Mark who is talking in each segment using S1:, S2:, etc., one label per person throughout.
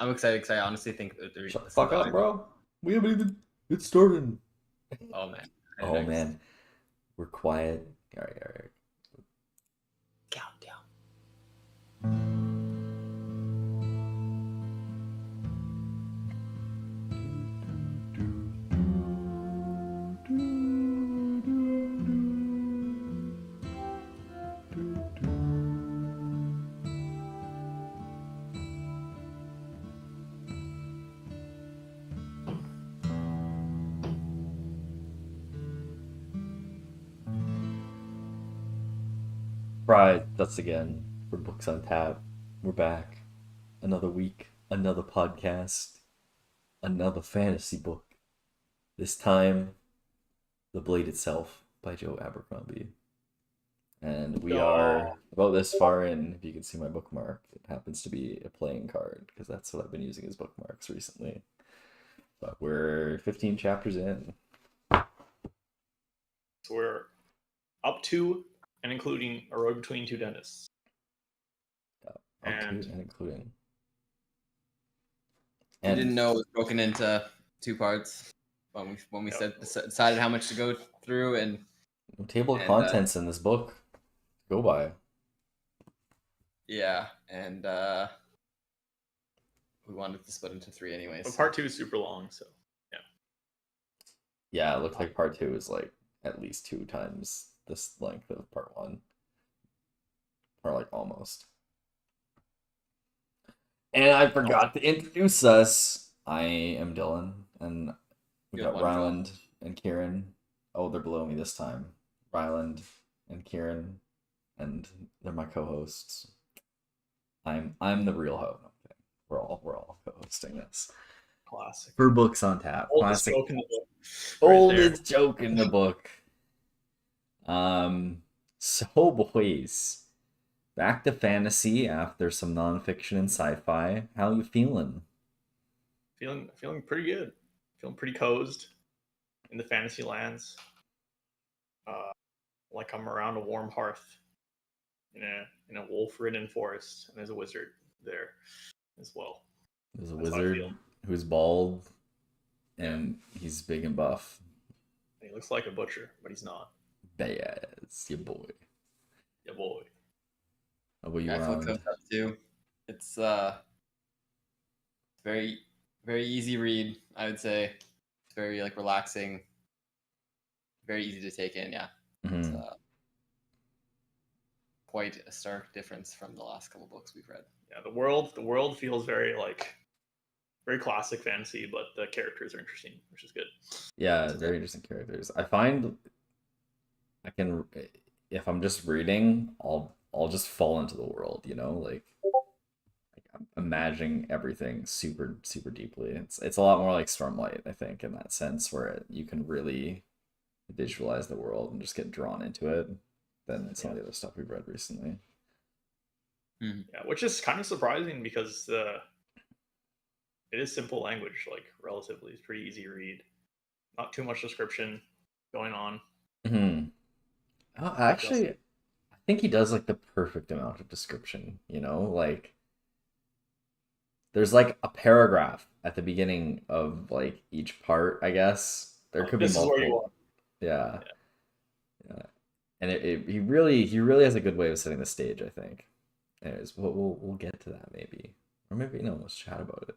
S1: I'm excited because I honestly think that
S2: Shut the fuck up, bro. We haven't even. It's starting.
S1: Oh man.
S2: Oh man, we're quiet. All right.
S1: Countdown.
S2: Right, that's again. We're Books on Tap. We're back. Another week, another podcast, another fantasy book. This time, The Blade Itelf by Joe Abercrombie. And we are about this far in. If you can see my bookmark, it happens to be a playing card because that's what I've been using as bookmarks recently. But we're 15 chapters in.
S3: So we're up to and including A Road Between Two Dentists.
S2: And including.
S1: I didn't know it was broken into two parts when we decided how much to go through and
S2: table of contents in this book. Go by.
S1: Yeah, and we wanted to split into 3 anyways.
S3: But part 2 is super long, so yeah.
S2: Yeah, it looks like part 2 is like at least 2 times this length of part 1. Or like almost. And I forgot to introduce us. I am Dylan, and we got Ryland and Kieran. Oh, they're below me this time. Ryland and Kieran, and they're my co-hosts. I'm the real host. Okay. We're all co-hosting this.
S3: Classic.
S2: For Books on Tap.
S3: Oldest joke in the book.
S2: Oldest joke in the book. So boys, back to fantasy after some nonfiction and sci-fi. How you feeling?
S3: Feeling pretty good. Feeling pretty cozy in the fantasy lands. Like I'm around a warm hearth in a wolf-ridden forest, and there's a wizard there as well.
S2: There's a wizard who's bald, and he's big and buff.
S3: He looks like a butcher, but he's not.
S2: Yes, your boy.
S3: Your boy.
S2: How about you,
S1: I feel cooked up too. It's very, very easy read, I would say. It's very like relaxing. Very easy to take in, yeah.
S2: Mm-hmm.
S1: It's quite a stark difference from the last couple books we've read.
S3: Yeah, the world feels very classic fantasy, but the characters are interesting, which is good.
S2: Yeah, very interesting characters. I find I can, if I'm just reading, I'll just fall into the world, you know, like I'm imagining everything super super deeply. It's a lot more like Stormlight, I think, in that sense, where you can really visualize the world and just get drawn into it than some of the other stuff we've read recently.
S3: Yeah, which is kind of surprising because it is simple language, like relatively. It's pretty easy to read. Not too much description going on.
S2: Oh, actually, I think he does like the perfect amount of description, you know, like there's like a paragraph at the beginning of like each part, I guess. There could be multiple. Yeah. And he really has a good way of setting the stage, I think. Anyways, we'll get to that maybe. Or maybe no, let's chat about it.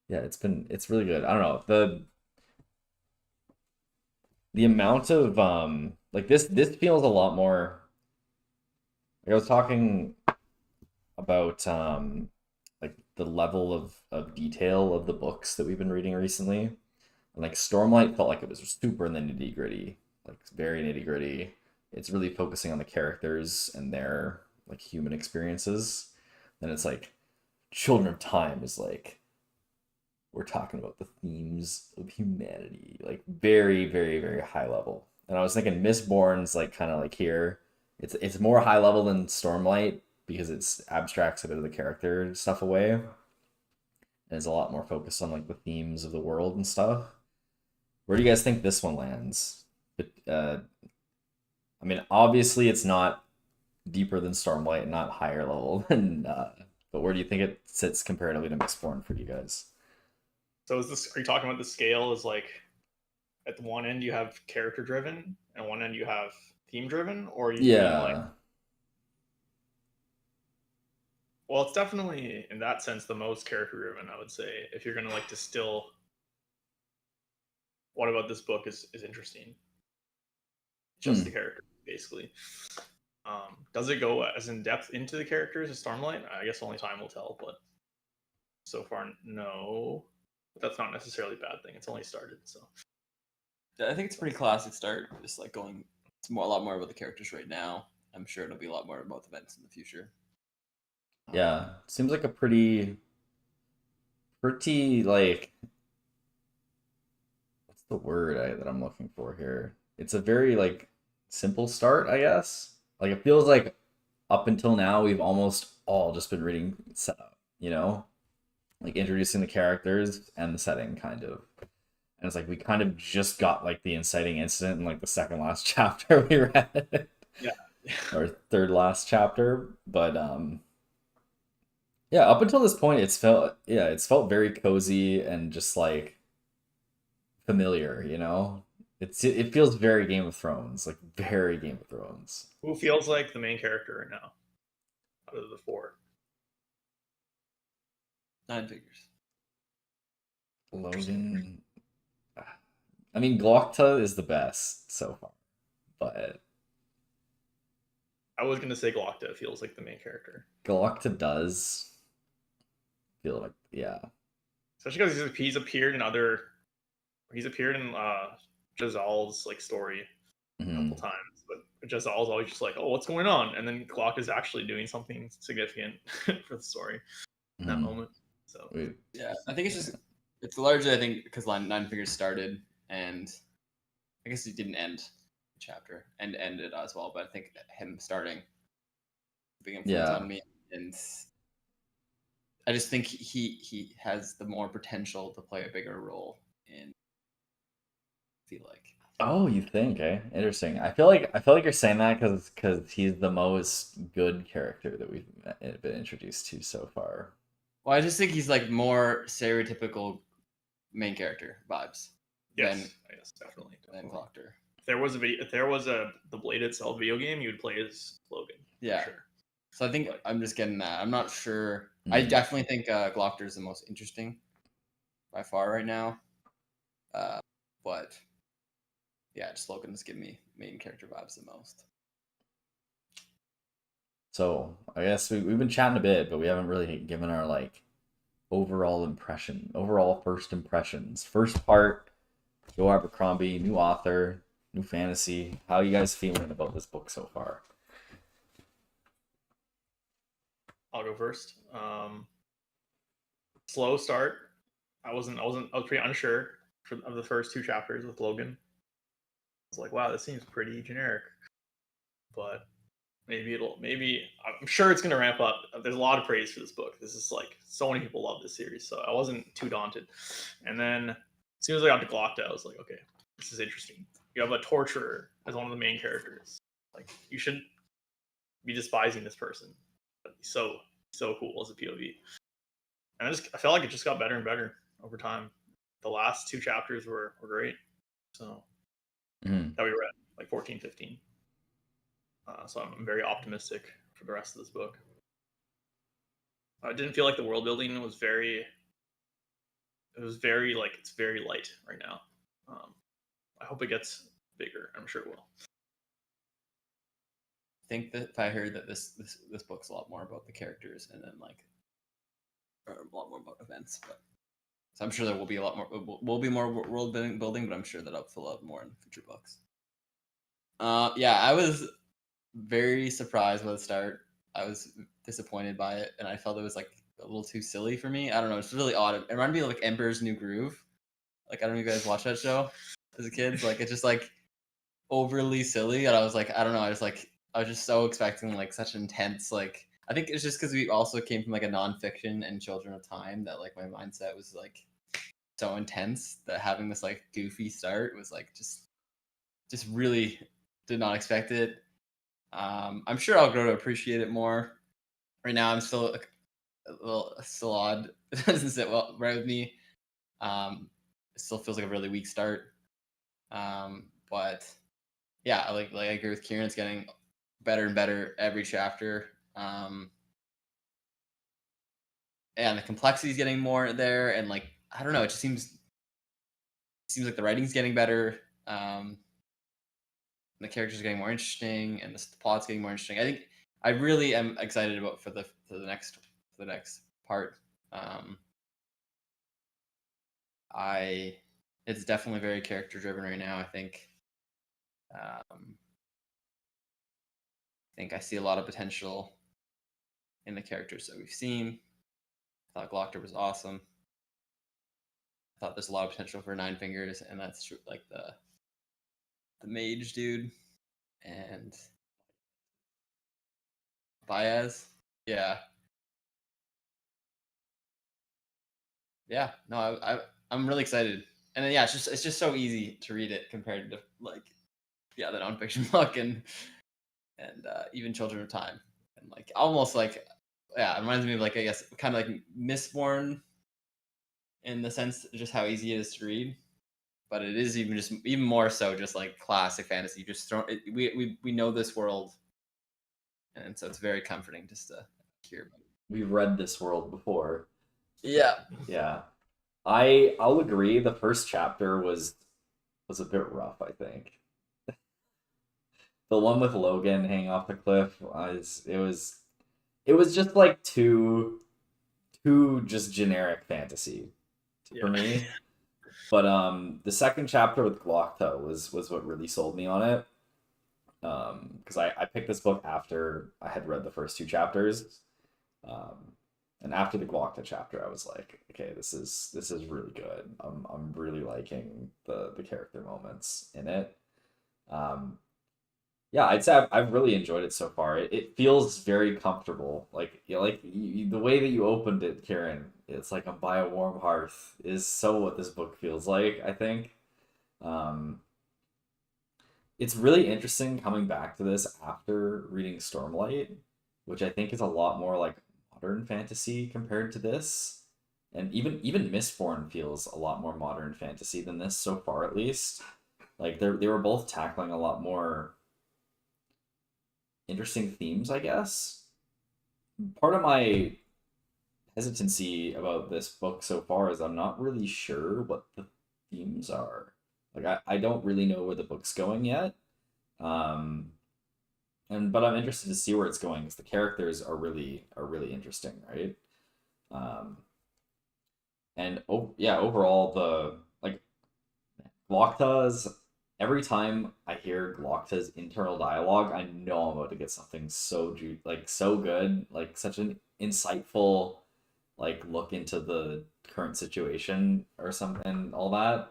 S2: Yeah, it's really good. I don't know. The amount of like this feels a lot more like I was talking about like the level of detail of the books that we've been reading recently. And like Stormlight felt like it was super in the nitty-gritty, like very nitty-gritty. It's really focusing on the characters and their like human experiences. Then it's like Children of Time is like we're talking about the themes of humanity, like very, very, very high level. And I was thinking Mistborn's like kind of like here. It's more high level than Stormlight because it's abstracts a bit of the character stuff away. And it's a lot more focused on like the themes of the world and stuff. Where do you guys think this one lands? But I mean, obviously it's not deeper than Stormlight, not higher level than but where do you think it sits comparatively to Mistborn for you guys?
S3: So are you talking about the scale is like at the one end you have character driven and one end you have theme driven, or you mean like,
S2: Yeah.
S3: well, it's definitely in that sense the most character driven, I would say. If you're gonna like distill what about this book is interesting, just the character basically. Does it go as in depth into the characters as Stormlight? I guess only time will tell, but so far no. But that's not necessarily a bad thing. It's only started, so
S1: I think it's a pretty classic start. Just like going, it's a lot more about the characters right now. I'm sure it'll be a lot more about the events in the future.
S2: Yeah, seems like a pretty like, what's the word that I'm looking for here? It's a very like simple start, I guess. Like it feels like up until now we've almost all just been reading setup, you know, like introducing the characters and the setting kind of. And it's like we kind of just got like the inciting incident in like the second last chapter we read.
S3: yeah.
S2: Or third last chapter, but yeah, up until this point it's felt very cozy and just like familiar, you know? It feels very Game of Thrones, like very Game of Thrones.
S3: Who feels like the main character right now out of the four?
S1: 9 figures.
S2: Logan. I mean, Glokta is the best so far, but
S3: I was gonna say Glokta feels like the main character.
S2: Glokta does feel like, yeah.
S3: Especially because he's appeared in Jazal's like story a couple times, but Jazal's always just like, oh, what's going on? And then Glokta is actually doing something significant for the story in that moment. So
S1: yeah, I think it's largely, I think, because 9 figures started, and I guess it didn't end the chapter and ended as well, but I think him starting big influence on me, and I just think he has the more potential to play a bigger role in, I feel like.
S2: Oh, you think, eh? Interesting. I feel like you're saying that because he's the most good character that we've been introduced to so far.
S1: Well, I just think he's like more stereotypical main character vibes.
S3: Yes, definitely.
S1: Than Glokta.
S3: If there was the Blade Itelf video game, you would play as Logan.
S1: Yeah.
S3: Sure.
S1: So I think I'm just getting that. I'm not sure. I definitely think Glokta is the most interesting by far right now. But yeah, just Logan's giving me main character vibes the most.
S2: So I guess we've been chatting a bit, but we haven't really given our like overall first impressions. First part, Joe Abercrombie, new author, new fantasy. How are you guys feeling about this book so far?
S3: I'll go first. Slow start. I was pretty unsure of the first 2 chapters with Logan. I was like, wow, this seems pretty generic. But maybe I'm sure it's gonna ramp up. There's a lot of praise for this book. This is like, so many people love this series, so I wasn't too daunted. And then as soon as I got to Glokta, I was like, okay, this is interesting. You have a torturer as one of the main characters. Like, you shouldn't be despising this person. But he's so cool as a POV. And I felt like it just got better and better over time. The last 2 chapters were great. So that we read, like 14, 15. So I'm very optimistic for the rest of this book. I didn't feel like the world building was very it's very light right now. I hope it gets bigger. I'm sure it will.
S1: I think that if I heard that this book's a lot more about the characters and then like a lot more about events, but so I'm sure there will be a lot more. Will be more world building, but I'm sure that I'll fill out more in future books. Yeah, I was very surprised by the start. I was disappointed by it, and I felt it was like a little too silly for me. I don't know. It's really odd. It reminded me of like Emperor's New Groove. Like, I don't know if you guys watch that show as a kid. Like, it's just like overly silly, and I was like, I don't know. I was just so expecting like such intense like. I think it's just because we also came from like a nonfiction and Children of Time that like my mindset was like so intense that having this like goofy start was like just really did not expect it. I'm sure I'll grow to appreciate it more. Right now, I'm still well, still odd. It doesn't sit well right with me. It still feels like a really weak start. But yeah, I agree with Kieran. It's getting better and better every chapter. And the complexity is getting more there, and like I don't know, it just seems like the writing's getting better. The characters are getting more interesting, and the plot's getting more interesting. I think I really am excited about for the next part. I It's definitely very character driven right now. I think I see a lot of potential in the characters that we've seen. I thought Glockter was awesome. I thought there's a lot of potential for Nine Fingers, and that's true, like the mage dude and Baez. Yeah, yeah. No, I'm really excited, and then, yeah, it's just so easy to read it compared to like the nonfiction book and even Children of Time, and like almost like yeah, it reminds me of like I guess kind of like Mistborn in the sense just how easy it is to read. But it is even more so just like classic fantasy. Just throw it, we know this world, and so it's very comforting just to hear about it.
S2: We've read this world before.
S1: Yeah,
S2: Yeah. I'll agree the first chapter was a bit rough, I think. The one with Logan hanging off the cliff it was just like too just generic fantasy for me. But the second chapter with Glockta was what really sold me on it. Because I picked this book after I had read the first two chapters. And after the Glockta chapter, I was like, okay, this is really good. I'm really liking the character moments in it. Yeah, I'd say I've really enjoyed it so far. It feels very comfortable. Like the way that you opened it, Kieran, it's like I'm by a warm hearth is so what this book feels like, I think. Um, it's really interesting coming back to this after reading Stormlight, which I think is a lot more like modern fantasy compared to this. And even Mistborn feels a lot more modern fantasy than this so far, at least. Like they were both tackling a lot more interesting themes, I guess. Part of my hesitancy about this book so far is I'm not really sure what the themes are. Like I don't really know where the book's going yet. Um but I'm interested to see where it's going because the characters are really interesting, right? Um and yeah, overall the like Glockta's every time I hear Glockta's internal dialogue, I know I'm about to get something so good, like such an insightful like look into the current situation or something, all that.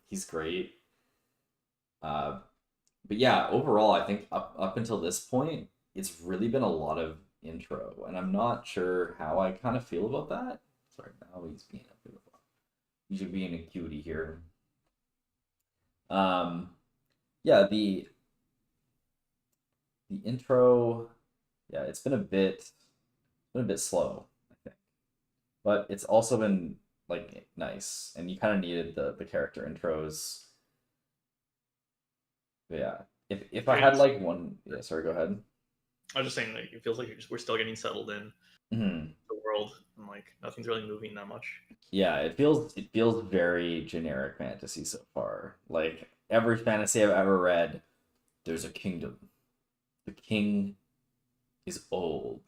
S2: He's great. Uh, but yeah, overall, I think up until this point, it's really been a lot of intro, and I'm not sure how I kind of feel about that. Sorry, now he's being a bit of a, he's being a cutie here. Um, yeah, the intro, yeah, it's been a bit slow, I think, but it's also been like nice, and you kind of needed the character intros. But yeah, if I had like one, yeah, sorry, go ahead.
S3: I was just saying, like, it feels like we're still getting settled in the world, and like nothing's really moving that much.
S2: Yeah, it feels very generic fantasy so far. Like every fantasy I've ever read, there's a kingdom. The king is old,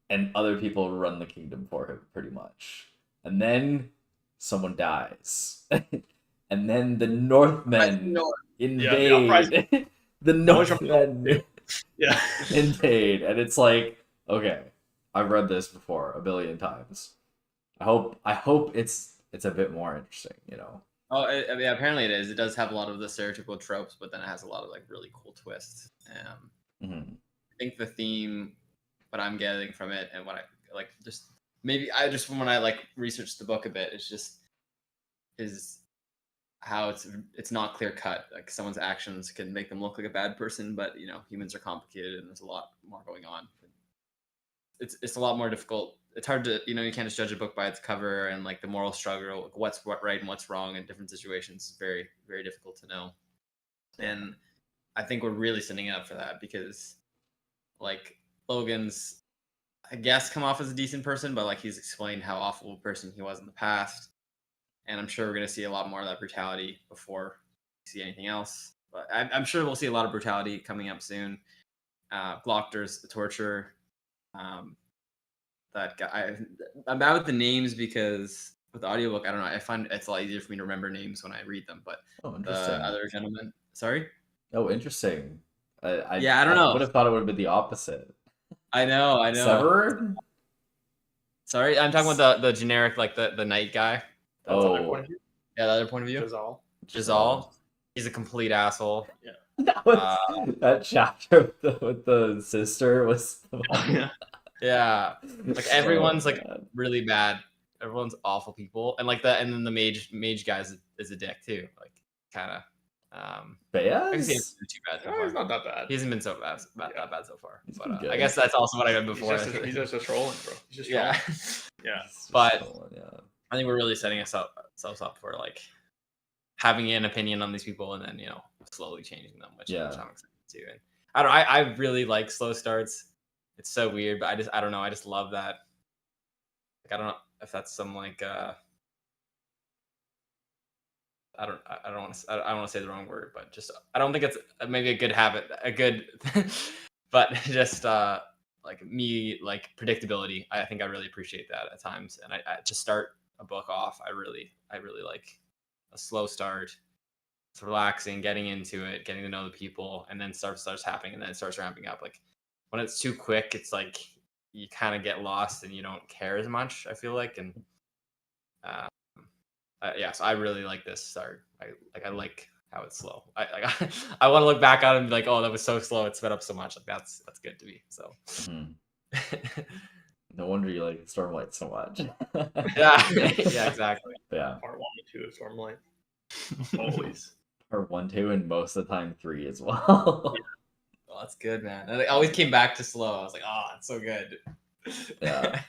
S2: and other people run the kingdom for him, pretty much. And then someone dies, and then the Northmen invade.
S3: Yeah,
S2: the Northmen
S3: yeah.
S2: invade, and it's like, okay, I've read this before a billion times. I hope it's a bit more interesting, you know.
S1: Oh, I mean, apparently it is. It does have a lot of the stereotypical tropes, but then it has a lot of like really cool twists. I think the theme, what I'm getting from it, and what I like, just maybe I just from when I like researched the book a bit, is how it's not clear cut. Like someone's actions can make them look like a bad person, but you know humans are complicated and there's a lot more going on it's a lot more difficult. It's hard to, you can't just judge a book by its cover, and like the moral struggle, like what's right and what's wrong in different situations is very, very difficult to know. And I think we're really setting it up for that because like Logan's, I guess, come off as a decent person, but like he's explained how awful a person he was in the past. And I'm sure we're going to see a lot more of that brutality before we see anything else. But I'm sure we'll see a lot of brutality coming up soon. Glocter's torture. That guy. I'm bad with the names because with the audiobook, I don't know. I find it's a lot easier for me to remember names when I read them. But
S2: interesting.
S1: the other gentleman. Sorry?
S2: Oh, interesting. I
S1: don't know.
S2: I would have thought it would have been the opposite.
S1: I know.
S2: Severed?
S1: Sorry, I'm talking about the generic, like the knight guy.
S3: That's the other point of view.
S1: Yeah, the other point of view. Giselle. He's a complete asshole.
S3: Yeah.
S2: That was that chapter with the sister was.
S1: Yeah, like everyone's like really bad. Everyone's awful people, and like and then the mage guy is a dick too. Like kind of.
S2: Bayaz?
S1: I can see it's too bad. So
S3: He's not that bad.
S1: He hasn't been so bad, that bad so far.
S2: He's
S1: But
S2: been
S1: I guess that's also what I did before.
S3: He's just a trolling, bro. He's just trolling. Yeah.
S1: But I think we're really setting ourselves up for like having an opinion on these people and then slowly changing them, which I'm excited to. And I don't. I really like slow starts. It's so weird, but I don't know. I just love that. Like I don't know if that's some like I don't want to say the wrong word, but just I don't think it's maybe a good habit, but just like me, like predictability. I think I really appreciate that at times, and I to start a book off, I really like a slow start. It's relaxing, getting into it, getting to know the people, and then starts happening, and then it starts ramping up. Like when it's too quick, it's like you kind of get lost and you don't care as much. I feel like, and so I really like this start. I like how it's slow. I want to look back on it and be like, oh, that was so slow. It sped up so much. Like that's good to me. So.
S2: No wonder you like Stormlight so much.
S1: yeah, exactly.
S2: Yeah.
S3: Part 1 and 2 of Stormlight. Always.
S2: Part 1, 2, and most of the time 3 as well.
S1: Oh, that's good, man. And I always came back to slow. I was like, oh, it's so good.
S2: Yeah.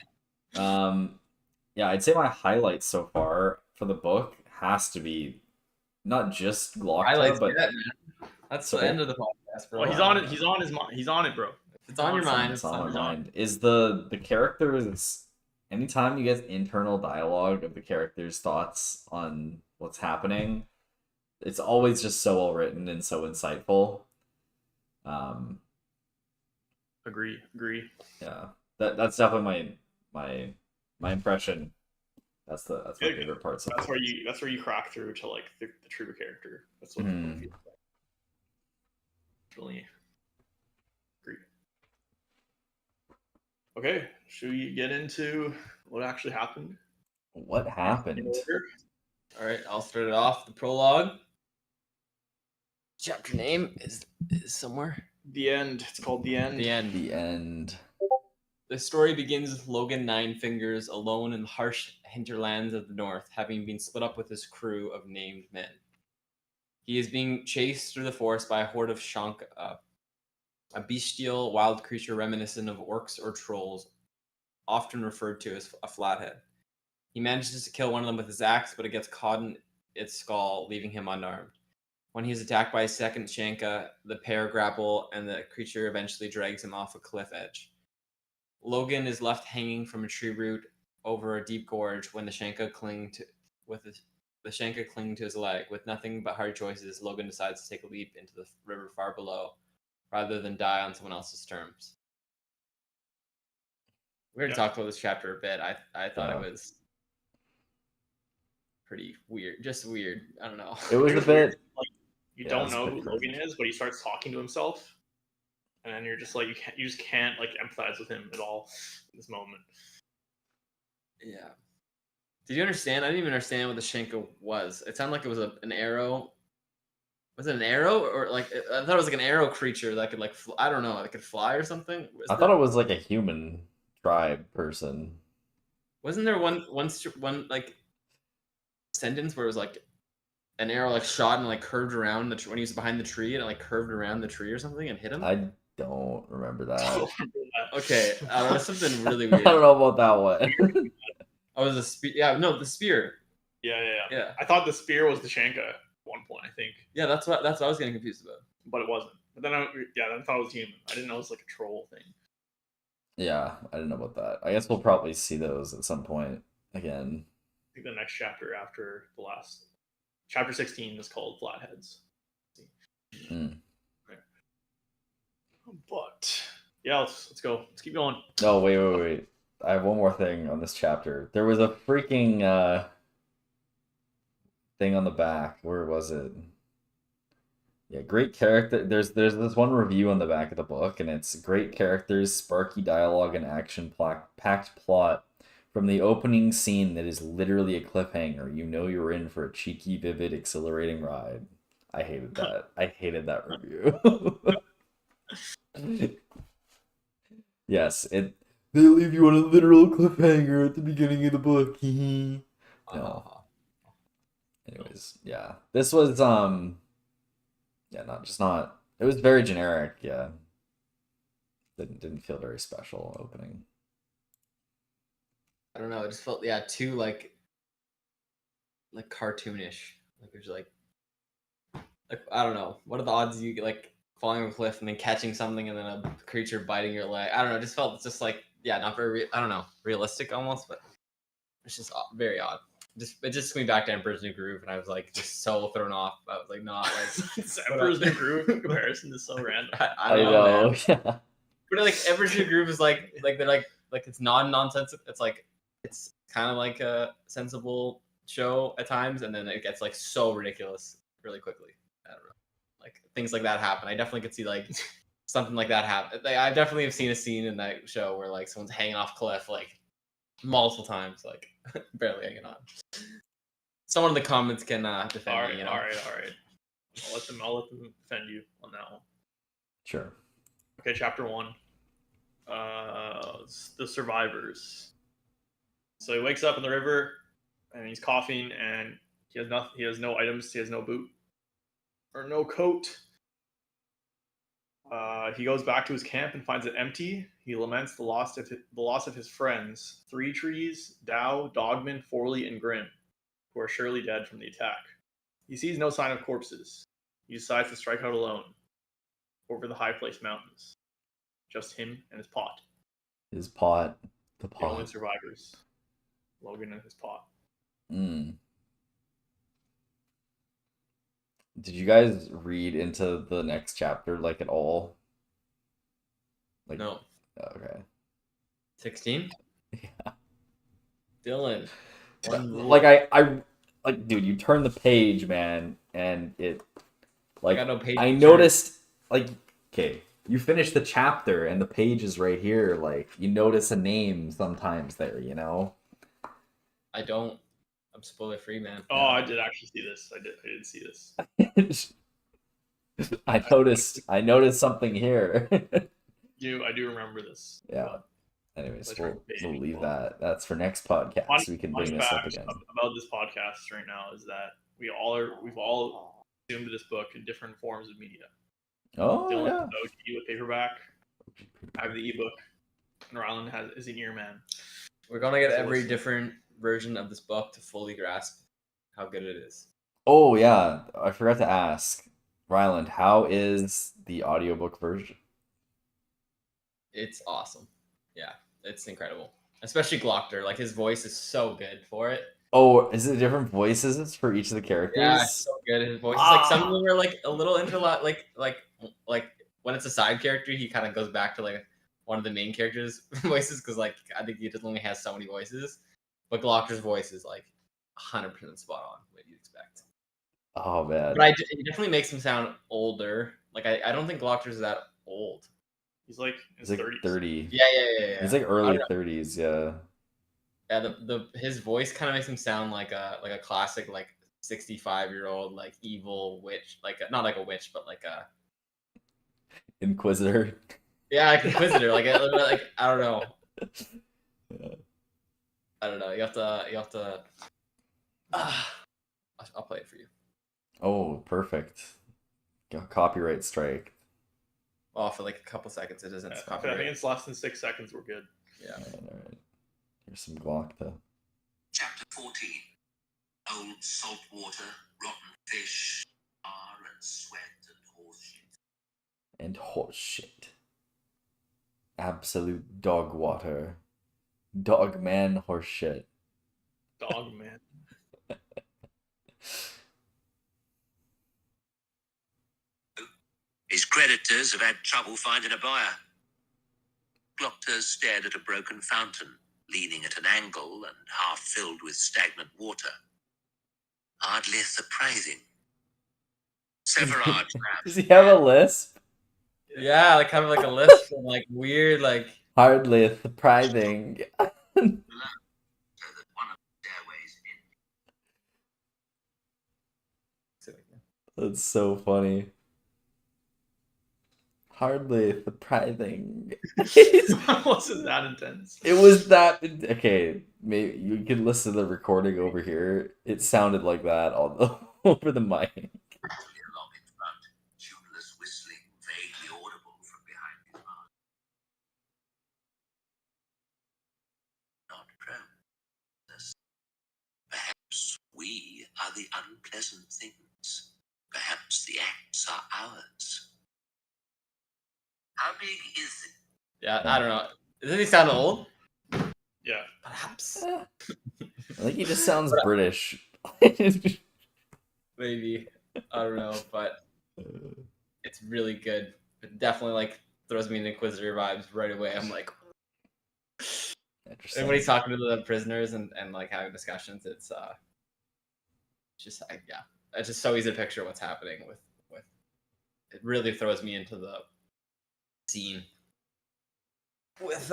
S2: Yeah, I'd say my highlights so far for the book has to be not just Glockta, but
S1: man. That's the end of the podcast, bro.
S3: Well, he's on it. He's on his mind. He's on it, bro.
S1: It's on your mind.
S2: It's on my mind. Is the characters? Anytime you get internal dialogue of the characters' thoughts on what's happening, it's always just so well written and so insightful.
S3: Agree.
S2: Yeah, that's definitely my impression. That's my favorite part.
S3: That's where you crack through to like the true character. That's what people feel like. Really agree. Okay, should we get into what actually happened?
S2: What happened?
S1: All right, I'll start it off. The prologue. Chapter name is somewhere.
S3: The End. It's called The End.
S1: The End.
S2: The End.
S1: The story begins with Logan Ninefingers alone in the harsh hinterlands of the north, having been split up with his crew of named men. He is being chased through the forest by a horde of Shanka, a bestial wild creature reminiscent of orcs or trolls, often referred to as a flathead. He manages to kill one of them with his axe, but it gets caught in its skull, leaving him unarmed. When he is attacked by a second Shanka, the pair grapple, and the creature eventually drags him off a cliff edge. Logan is left hanging from a tree root over a deep gorge when the Shanka cling to his leg. With nothing but hard choices, Logan decides to take a leap into the river far below, rather than die on someone else's terms. We already talked about this chapter a bit. I thought it was pretty weird. Just weird. I don't know.
S2: It was a bit...
S3: Like, you don't know who Logan is, but he starts talking to himself. And then you're just like, you just can't like empathize with him at all in this moment.
S1: Yeah. Did you understand? I didn't even understand what the Shanka was. It sounded like it was an arrow. Was it an arrow or like I thought it was like an arrow creature that could like I don't know, that could fly or something.
S2: I thought it was like a human tribe person.
S1: Wasn't there one like sentence where it was like an arrow like shot and like curved around when he was behind the tree and it like curved around the tree or something and hit him?
S2: don't remember that.
S1: Okay, that's something really
S2: I
S1: weird.
S2: don't know about that one.
S1: Oh, the spear. Yeah, no, the spear.
S3: Yeah. I thought the spear was the Shanka at one point, I think.
S1: Yeah, that's what I was getting confused about.
S3: But it wasn't. But then I thought it was human. I didn't know it was like a troll thing.
S2: Yeah, I didn't know about that. I guess we'll probably see those at some point again.
S3: I think the next chapter after the last. Chapter 16 is called Flatheads.
S2: Mm.
S3: But yeah, let's go. Let's keep going.
S2: No, wait. I have one more thing on this chapter. There was a freaking thing on the back. Where was it? Yeah, great character. There's this one review on the back of the book, and it's great characters, sparky dialogue, and packed plot. From the opening scene that is literally a cliffhanger, you know you're in for a cheeky, vivid, exhilarating ride. I hated that. I hated that review. Yes, they leave you on a literal cliffhanger at the beginning of the book. No. Anyways, yeah. This was not it was very generic, yeah. Didn't feel very special opening.
S1: I don't know. It just felt too like cartoonish. Like there's like I don't know. What are the odds you like falling off a cliff and then catching something and then a creature biting your leg? I don't know. It just felt just like not very. I don't know, realistic almost, but it's just very odd. It just took me back to Emperor's New Groove, and I was like just so thrown off. I was like, not like
S3: Emperor's New Groove in comparison is so random.
S2: I know. Yeah.
S1: But like Emperor's New Groove is like they're like it's non-nonsensical. It's like it's kind of like a sensible show at times, and then it gets like so ridiculous really quickly. I don't know, like things like that happen. I definitely could see like something like that happen. Like, I definitely have seen a scene in that show where like someone's hanging off a cliff like multiple times, like barely hanging on. Someone in the comments can defend me. You know?
S3: All right. I'll let them defend you on that one.
S2: Sure.
S3: Okay, chapter 1. The survivors. So he wakes up in the river and he's coughing and he has nothing. He has no items. He has no boot or no coat. He goes back to his camp and finds it empty. He laments the loss of his friends: Three Trees, Dow, Dogman, Forley, and Grim, who are surely dead from the attack. He sees no sign of corpses. He decides to strike out alone over the high place mountains. Just him and his pot.
S2: His pot. The
S3: The only
S2: pot.
S3: survivors. Logan and his pot.
S2: Did you guys read into the next chapter like at all? Like
S1: No.
S2: Okay.
S1: 16?
S2: Yeah.
S1: Dylan.
S2: Like I like, dude, you turn the page, man, and it like
S1: I got no page
S2: I
S1: to
S2: noticed like, okay, you finish the chapter and the page is right here. Like you notice a name sometimes there, you know.
S1: I don't. I'm spoiler free, man.
S3: Oh, I did actually see this. I did see this.
S2: I noticed something here.
S3: I do remember this.
S2: Yeah. Anyways,
S3: Let's
S2: we'll leave that. That's for next podcast. We can bring this up again.
S3: About this podcast right now is that we've all consumed this book in different forms of media.
S2: Oh,
S3: Dylan
S2: yeah.
S3: has the OG with paperback. I have the ebook, and Ryland is an earman.
S1: We're gonna get every different version of this book to fully grasp how good it is.
S2: Oh yeah, I forgot to ask, Ryland, how is the audiobook version?
S1: It's awesome. Yeah, it's incredible. Especially Glockter. Like his voice is so good for it.
S2: Oh, is it different voices for each of the characters?
S1: Yeah, it's so good. His voice is like some of them are like a little interlock. Like when it's a side character, he kind of goes back to like one of the main characters' voices because like I think he just only has so many voices. But Glockter's voice is like 100% spot on what you'd expect.
S2: Oh man!
S1: But it definitely makes him sound older. Like I don't think Glockter's that old.
S3: He's like in his
S2: He's like
S3: 30s.
S2: 30.
S1: Yeah.
S2: He's like early 30s. Yeah.
S1: Yeah, his voice kind of makes him sound like a classic like 65-year-old like evil witch, like not like a witch, but like a
S2: Inquisitor.
S1: Yeah, like Inquisitor. like I don't know.
S2: Yeah.
S1: I don't know. You have to. I'll play it for you.
S2: Oh, perfect. Copyright strike.
S1: Oh, for like a couple seconds, it doesn't stop.
S3: I think it's less than 6 seconds. We're good.
S1: Yeah.
S2: All right. Here's some Glockta.
S4: Chapter 14. Old salt water, rotten fish, tar and sweat and horse shit.
S2: And horse shit. Absolute dog water. Dog man horse shit.
S3: Dog man.
S4: His creditors have had trouble finding a buyer. Glockta stared at a broken fountain, leaning at an angle and half filled with stagnant water. Hardly surprising. Severard
S2: Does he have a lisp?
S1: Yeah, like kind of like a list of like weird, like
S2: Hardly surprising.
S4: so that one of the stairways
S2: That's so funny. Hardly surprising.
S3: Wasn't that intense?
S2: It was that. Okay, maybe you can listen to the recording over here. It sounded like that over the mic.
S4: along in front, tuneless whistling vaguely audible from behind his mask. Not prone. Perhaps we are the unpleasant things. Perhaps the acts are ours. How big is it?
S1: yeah, I don't know. Doesn't he sound old?
S3: Yeah.
S1: Perhaps.
S2: I think he just sounds British.
S1: Maybe. I don't know, but it's really good. It definitely like throws me in Inquisitor vibes right away. I'm like,
S2: Interesting.
S1: and when he's talking to the prisoners and like having discussions, it's just yeah, it's just so easy to picture what's happening with. It really throws me into the scene with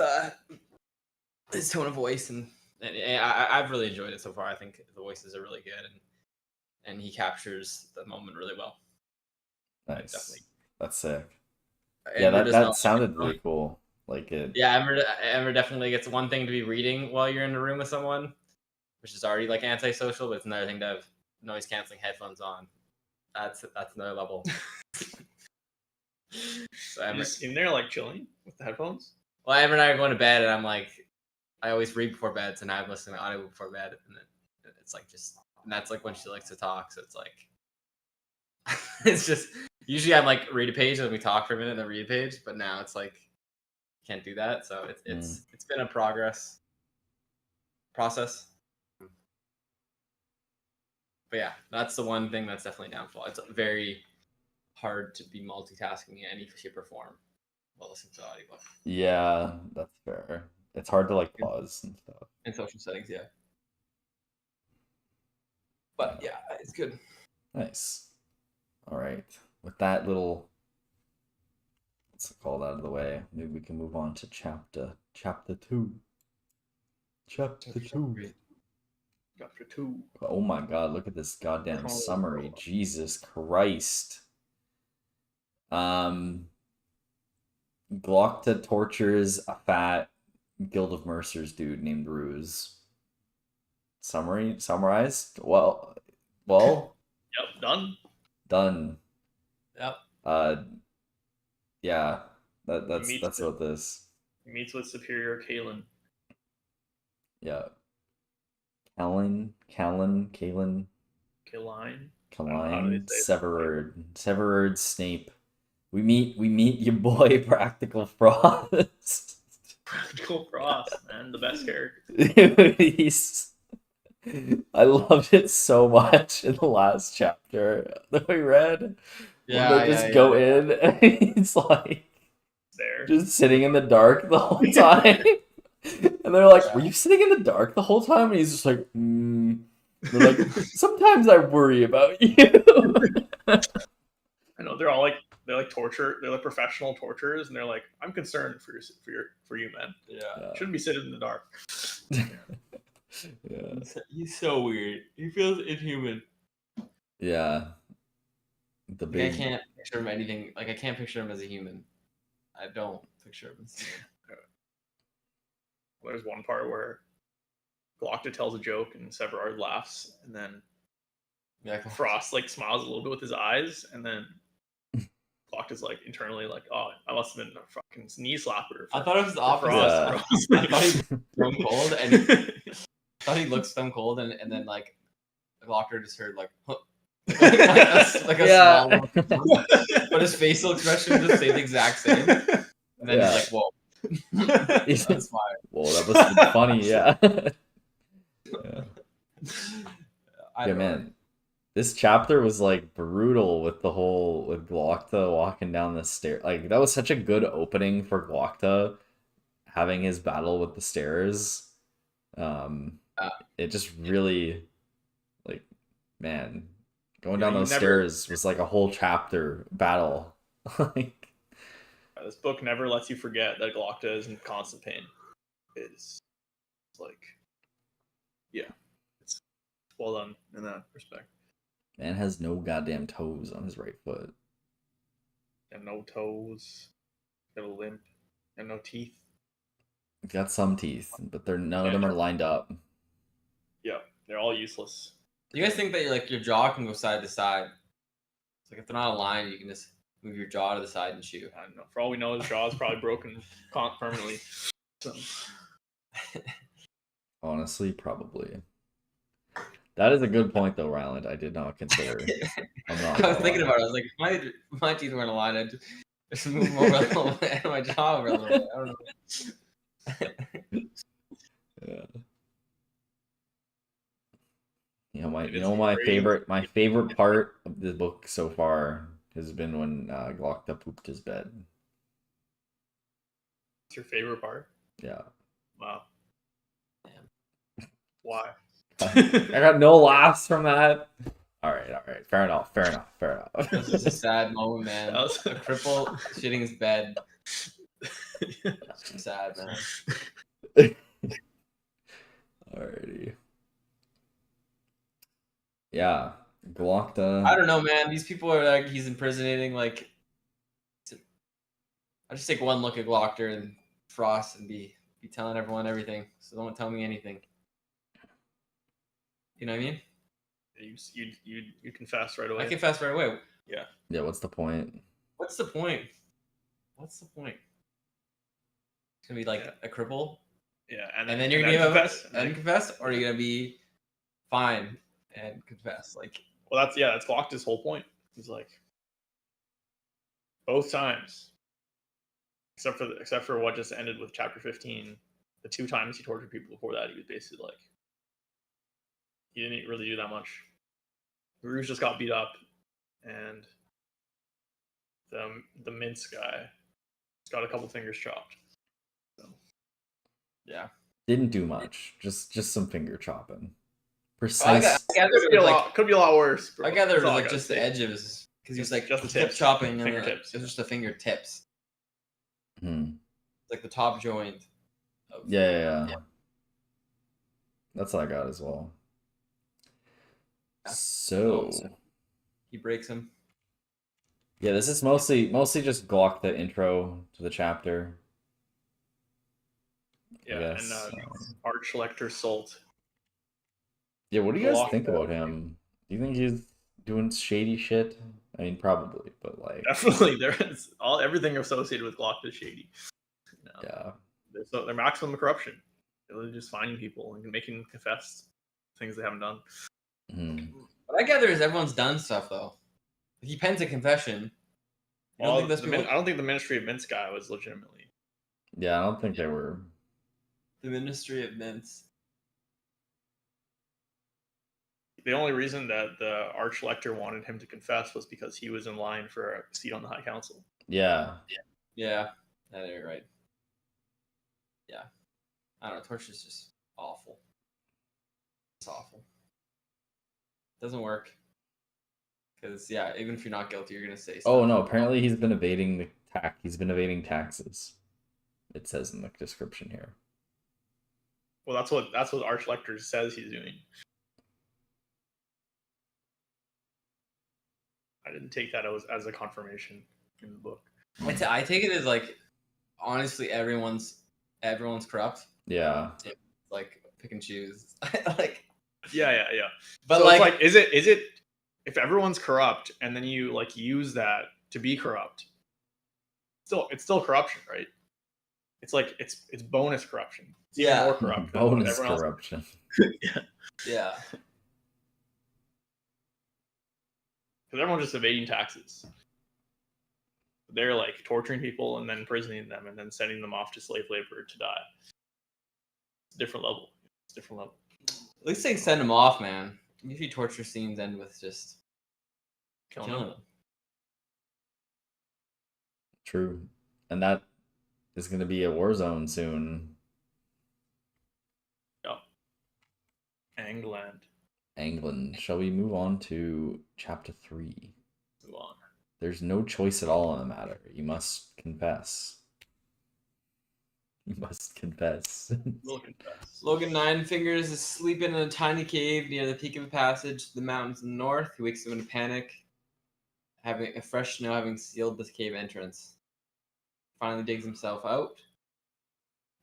S1: his tone of voice and I've really enjoyed it so far. I think the voices are really good and he captures the moment really well.
S2: Nice.
S1: Definitely.
S2: That's sick.
S1: Ember
S2: Yeah,
S1: does
S2: that
S1: not-
S2: sounded really cool. Like it.
S1: Yeah, Ember definitely gets one thing to be reading while you're in a room with someone, which is already like antisocial, but it's another thing to have noise canceling headphones on. That's another level. So
S3: You're
S1: Ember,
S3: just in there like chilling with the headphones.
S1: well, Ember and I are going to bed, and I'm like, I always read before bed, so now I'm listening to audio before bed, and it's like just, and that's like when she likes to talk, so it's like, it's just, usually I'm like read a page and we talk for a minute and then read a page, but now it's like, can't do that, so it's been a process. But yeah, that's the one thing that's definitely downfall. It's very hard to be multitasking in any shape or form while listening to the audiobook.
S2: Yeah, that's fair. It's hard to like pause and stuff.
S1: In social settings, yeah. But yeah, it's good.
S2: Nice. All right. With that little, let's call that out of the way. Maybe we can move on to chapter 2. Chapter 2.
S3: Chapter 2.
S2: Oh my God! Look at this goddamn
S3: Oh.
S2: summary. Jesus Christ. Glockta tortures a fat Guild of Mercers dude named Ruse. Summarized? Well,
S3: Yep, done.
S2: done.
S1: Yep.
S2: Yeah, that's
S3: meets
S2: what this.
S3: He meets with Superior Kalen.
S2: Yeah. Kaline,
S3: Kaline.
S2: Severard, Snape. We meet your boy Practical Frost.
S3: Practical Frost, man, the best character.
S2: I loved it so much in the last chapter that we read.
S1: Yeah,
S2: when they just go in and he's like
S3: There.
S2: just sitting in the dark the whole time. And they're like, "Were you sitting in the dark the whole time?" And he's just like, They're like, "Sometimes I worry about you."
S3: I know they're like torture. They're like professional torturers, and they're like, "I'm concerned for you, man.
S1: Yeah.
S3: Shouldn't be sitting in the dark."
S2: Yeah.
S1: He's so weird. He feels inhuman.
S2: Yeah. The
S1: Like, I can't picture him anything. Like, I can't picture him as a human. I don't picture him as a human.
S3: There's one part where Glockta tells a joke and Severard laughs, and then
S1: Yeah,
S3: Frost like smiles a little bit with his eyes, and then Glock is like internally like, oh, I must have been a fucking knee slapper.
S1: I thought it was the
S3: for
S1: opposite.
S3: Frost,
S1: I thought he was stone cold, and I thought he looked stone cold, and then like the Glocker just heard like, huh. like a
S2: Yeah.
S1: small one. But his facial expression just stayed the exact same. And then
S2: Yeah.
S1: he's like, whoa. That's fire.
S2: Whoa, that must have been funny, yeah. Yeah.
S1: I
S2: Yeah,
S1: don't know.
S2: man. This chapter was like brutal with the whole with Glokta walking down the stair. Like that was such a good opening for Glokta having his battle with the stairs. It just really like, man, going
S3: Yeah,
S2: down
S3: you
S2: those
S3: never-
S2: stairs was like a whole chapter battle. Like,
S3: This book never lets you forget that Glokta is in constant pain. It's like, yeah, it's well done in that respect.
S2: man has no goddamn toes on his right foot.
S3: And no toes, got a limp, and no teeth.
S2: He's got some teeth, but none of them are lined up.
S3: Yeah, they're all useless.
S1: Do you guys think that your jaw can go side to side? It's like if they're not aligned, you can just move your jaw to the side and shoot.
S3: I don't know. For all we know, his jaw is probably broken permanently. So.
S2: Honestly, probably. That is a good point, though, Ryland. I did not consider. I'm not.
S1: I was thinking about it. I was like, if my teeth weren't aligned, I'd just move them over a little bit and my jaw over a little bit. I don't know.
S2: Yeah. My
S3: Great.
S2: favorite part of the book so far has been when Glokta pooped his bed.
S3: It's your favorite part?
S2: Yeah.
S3: Wow. Why?
S2: I got no laughs from that. All right. Fair enough.
S1: This is a sad moment, man.
S3: That was-
S1: A cripple shitting his bed. Sad, man.
S2: Alrighty. Yeah, Glokta.
S1: I don't know, man. These people are like, he's impersonating, like. I just take one look at Glockter and Frost and be telling everyone everything. So don't tell me anything. You know what I mean?
S3: You confess right away.
S1: I confess right away.
S2: Yeah, what's the point?
S1: What's the point? It's gonna be like
S3: Yeah.
S1: a cripple,
S3: Yeah,
S1: and then you're gonna
S3: confess.
S1: confess, or are you gonna be fine and confess? Like,
S3: Well, that's Glokta's whole point. He's like, both times, except for what just ended with chapter 15, the 2 times he tortured people before that, he was basically like, he didn't really do that much. Rouge just got beat up, and the mince guy just got a couple fingers chopped. So.
S1: yeah.
S2: Didn't do much. Just some finger chopping.
S1: I
S2: Precise.
S1: gather
S3: Could
S1: it
S3: be a
S1: was
S3: lot.
S1: like,
S3: Could be a lot worse. Bro.
S1: I gather it
S3: That's
S1: was
S3: all I
S1: like
S3: gotta
S1: just the
S3: say.
S1: edge of his, because he was like
S3: Just the
S1: tip
S3: tips.
S1: chopping, and
S3: Fingertips.
S1: it was just the fingertips,
S2: Hmm.
S1: like the top joint. Of,
S2: Yeah. That's what I got as well.
S1: Yeah.
S2: So
S1: He breaks him.
S2: yeah, this is mostly just Glokta intro to the chapter.
S3: Yeah,
S2: Yes.
S3: and Arch-Lector Salt.
S2: Yeah, what do you guys
S3: Glokta.
S2: think about him? Do you think he's doing shady shit? I mean, probably, but like,
S3: Definitely, there is everything associated with Glokta is shady. You know,
S2: yeah.
S3: they're maximum corruption. They're just finding people and making them confess things they haven't done.
S2: Hmm.
S1: What I gather is everyone's done stuff though. He pens a confession. You don't
S3: Well,
S1: think those people?
S3: I don't think the Ministry of Mince guy was legitimately.
S2: Yeah, I don't think they were.
S1: The Ministry of Mints.
S3: The only reason that the Arch-Lector wanted him to confess was because he was in line for a seat on the High Council.
S2: Yeah.
S1: Yeah, you're right. Yeah, I don't know. Torture's just awful. It's awful. Doesn't work. Because even if you're not guilty, you're gonna say.
S2: Oh
S1: stuff.
S2: no! Apparently, he's been evading the tax. He's been evading taxes. It says in the description here.
S3: Well, that's what Arch-Lector says he's doing. I didn't take that as a confirmation in the book.
S1: I take it as like, honestly, everyone's corrupt.
S2: Yeah.
S1: Like pick and choose. Like,
S3: Yeah.
S1: but
S3: So
S1: like,
S3: it's like, is it if everyone's corrupt and then you like use that to be corrupt. It's still corruption, right? It's like it's bonus corruption. It's even more corrupt than what
S2: Bonus
S3: everyone
S2: corruption.
S3: else. Yeah,
S1: Yeah.
S3: because everyone's just evading taxes. They're like torturing people and then imprisoning them and then sending them off to slave labor to die. It's a different level. It's a different level.
S1: At least they send him off, man. Usually torture scenes end with just
S3: Killing
S1: killing
S3: them.
S1: him.
S2: True. And that is going to be a war zone soon.
S3: Yep. England.
S2: England. Shall we move on to chapter 3?
S3: Move on.
S2: There's no choice at all in the matter. You must confess. You must confess.
S3: We'll confess.
S1: Logan Nine Fingers is sleeping in a tiny cave near the peak of a passage to the mountains in the north. He wakes up in a panic, having a fresh snow having sealed the cave entrance. Finally digs himself out.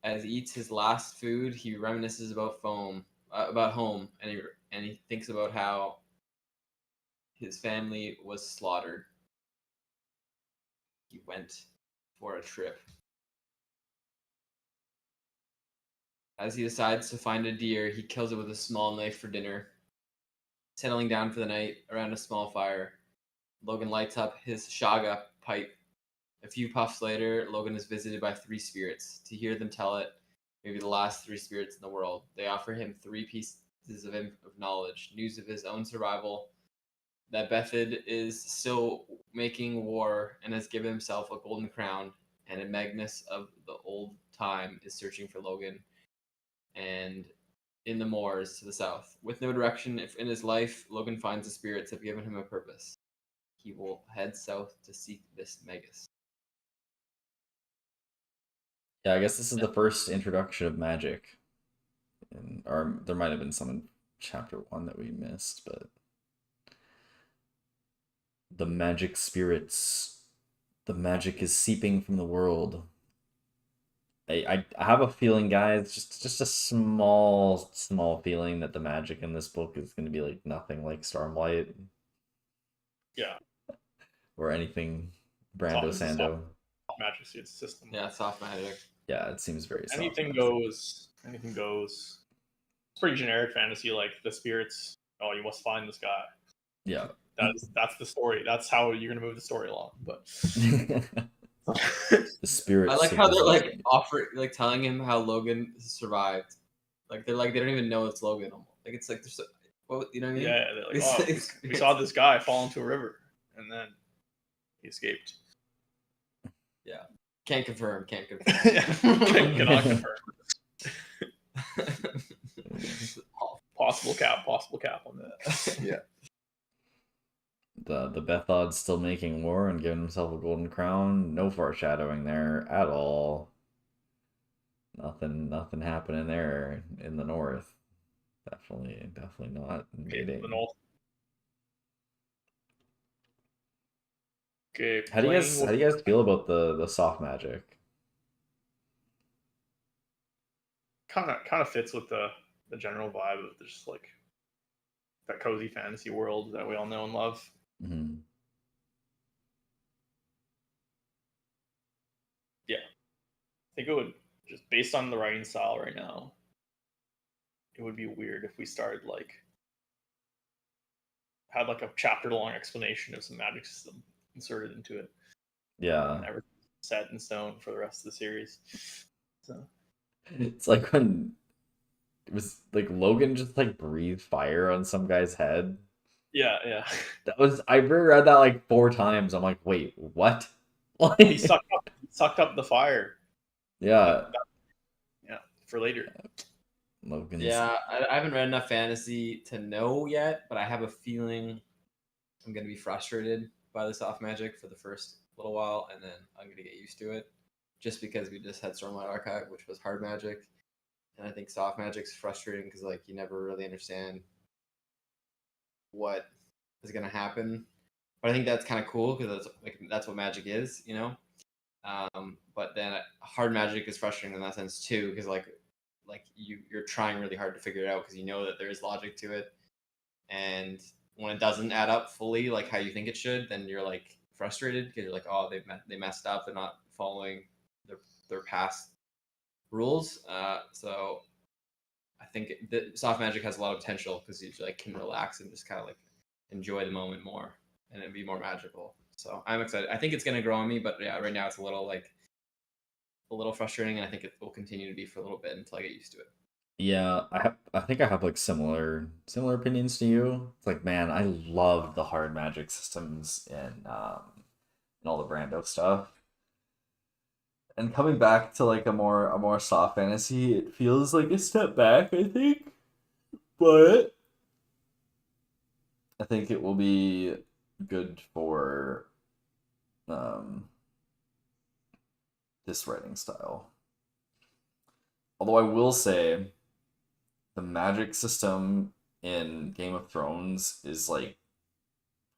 S1: As he eats his last food, he reminisces about home, and he thinks about how his family was slaughtered. He went for a trip. As he decides to find a deer, he kills it with a small knife for dinner. Settling down for the night around a small fire, Logan lights up his shaga pipe. A few puffs later, Logan is visited by 3 spirits. To hear them tell it, maybe the last 3 spirits in the world. They offer him 3 pieces of knowledge, news of his own survival, that Bethid is still making war and has given himself a golden crown, and a Magnus of the old time is searching for Logan, and in the moors to the south. With no direction in his life, Logan finds the spirits have given him a purpose. He will head south to seek this Magus.
S2: Yeah, I guess this is the first introduction of magic. Or there might have been some in chapter 1 that we missed, but the magic spirits, the magic is seeping from the world. I have a feeling, guys, just a small feeling that the magic in this book is going to be like nothing like Stormlight.
S3: Yeah.
S2: Or anything Brando
S3: It's
S2: Sando.
S3: soft magic system.
S1: Yeah, soft magic.
S2: Yeah, it seems very soft.
S3: Anything
S2: magic.
S3: goes. Anything goes. It's pretty generic fantasy, like the spirits. Oh, you must find this guy.
S2: Yeah.
S3: That's the story. That's how you're gonna move the story along. But
S2: The spirits.
S1: I like how they're like telling him how Logan survived. Like they're like they don't even know it's Logan. Like it's like there's you know what I mean?
S3: yeah, they're like, oh, we saw this guy fall into a river, and then he escaped.
S1: Yeah, can't confirm.
S3: Cannot confirm. Possible cap on that. Yeah.
S2: The Bethod's still making war and giving himself a golden crown. No foreshadowing there at all. Nothing happening there in the north. Definitely not.
S3: Okay, the north. Okay.
S2: How do you guys feel about the soft magic?
S3: Kind of fits with the general vibe of just like that cozy fantasy world that we all know and love.
S2: Mm-hmm.
S3: Yeah, I think it would, just based on the writing style right now, it would be weird if we started had like a chapter long explanation of some magic system inserted into it.
S2: Yeah.
S3: Never set in stone for the rest of the series. So
S2: it's like when it was like Logan just like breathed fire on some guy's head.
S3: yeah.
S2: I reread that like 4 times. I'm like, wait, what?
S3: He sucked up the fire.
S2: Yeah.
S3: Yeah, for later.
S2: Logan's...
S1: Yeah, I haven't read enough fantasy to know yet, but I have a feeling I'm going to be frustrated by the soft magic for the first little while, and then I'm going to get used to it, just because we just had Stormlight Archive, which was hard magic, and I think soft magic's frustrating because like you never really understand what is going to happen. But I think that's kind of cool because that's what magic is, you know. But then hard magic is frustrating in that sense too, because like you're trying really hard to figure it out because you know that there is logic to it, and when it doesn't add up fully like how you think it should, then you're like frustrated because you're like, oh, they messed up. They're not following their past rules. So I think that soft magic has a lot of potential because you like can relax and just kind of like enjoy the moment more and it'd be more magical. So I'm excited. I think it's gonna grow on me, but yeah, right now it's a little frustrating, and I think it will continue to be for a little bit until I get used to it.
S2: Yeah, I think I have like similar opinions to you. It's like, man, I love the hard magic systems and all the Brando stuff. And coming back to like a more soft fantasy, it feels like a step back, I think. But I think it will be good for um this writing style. Although I will say the magic system in Game of Thrones is like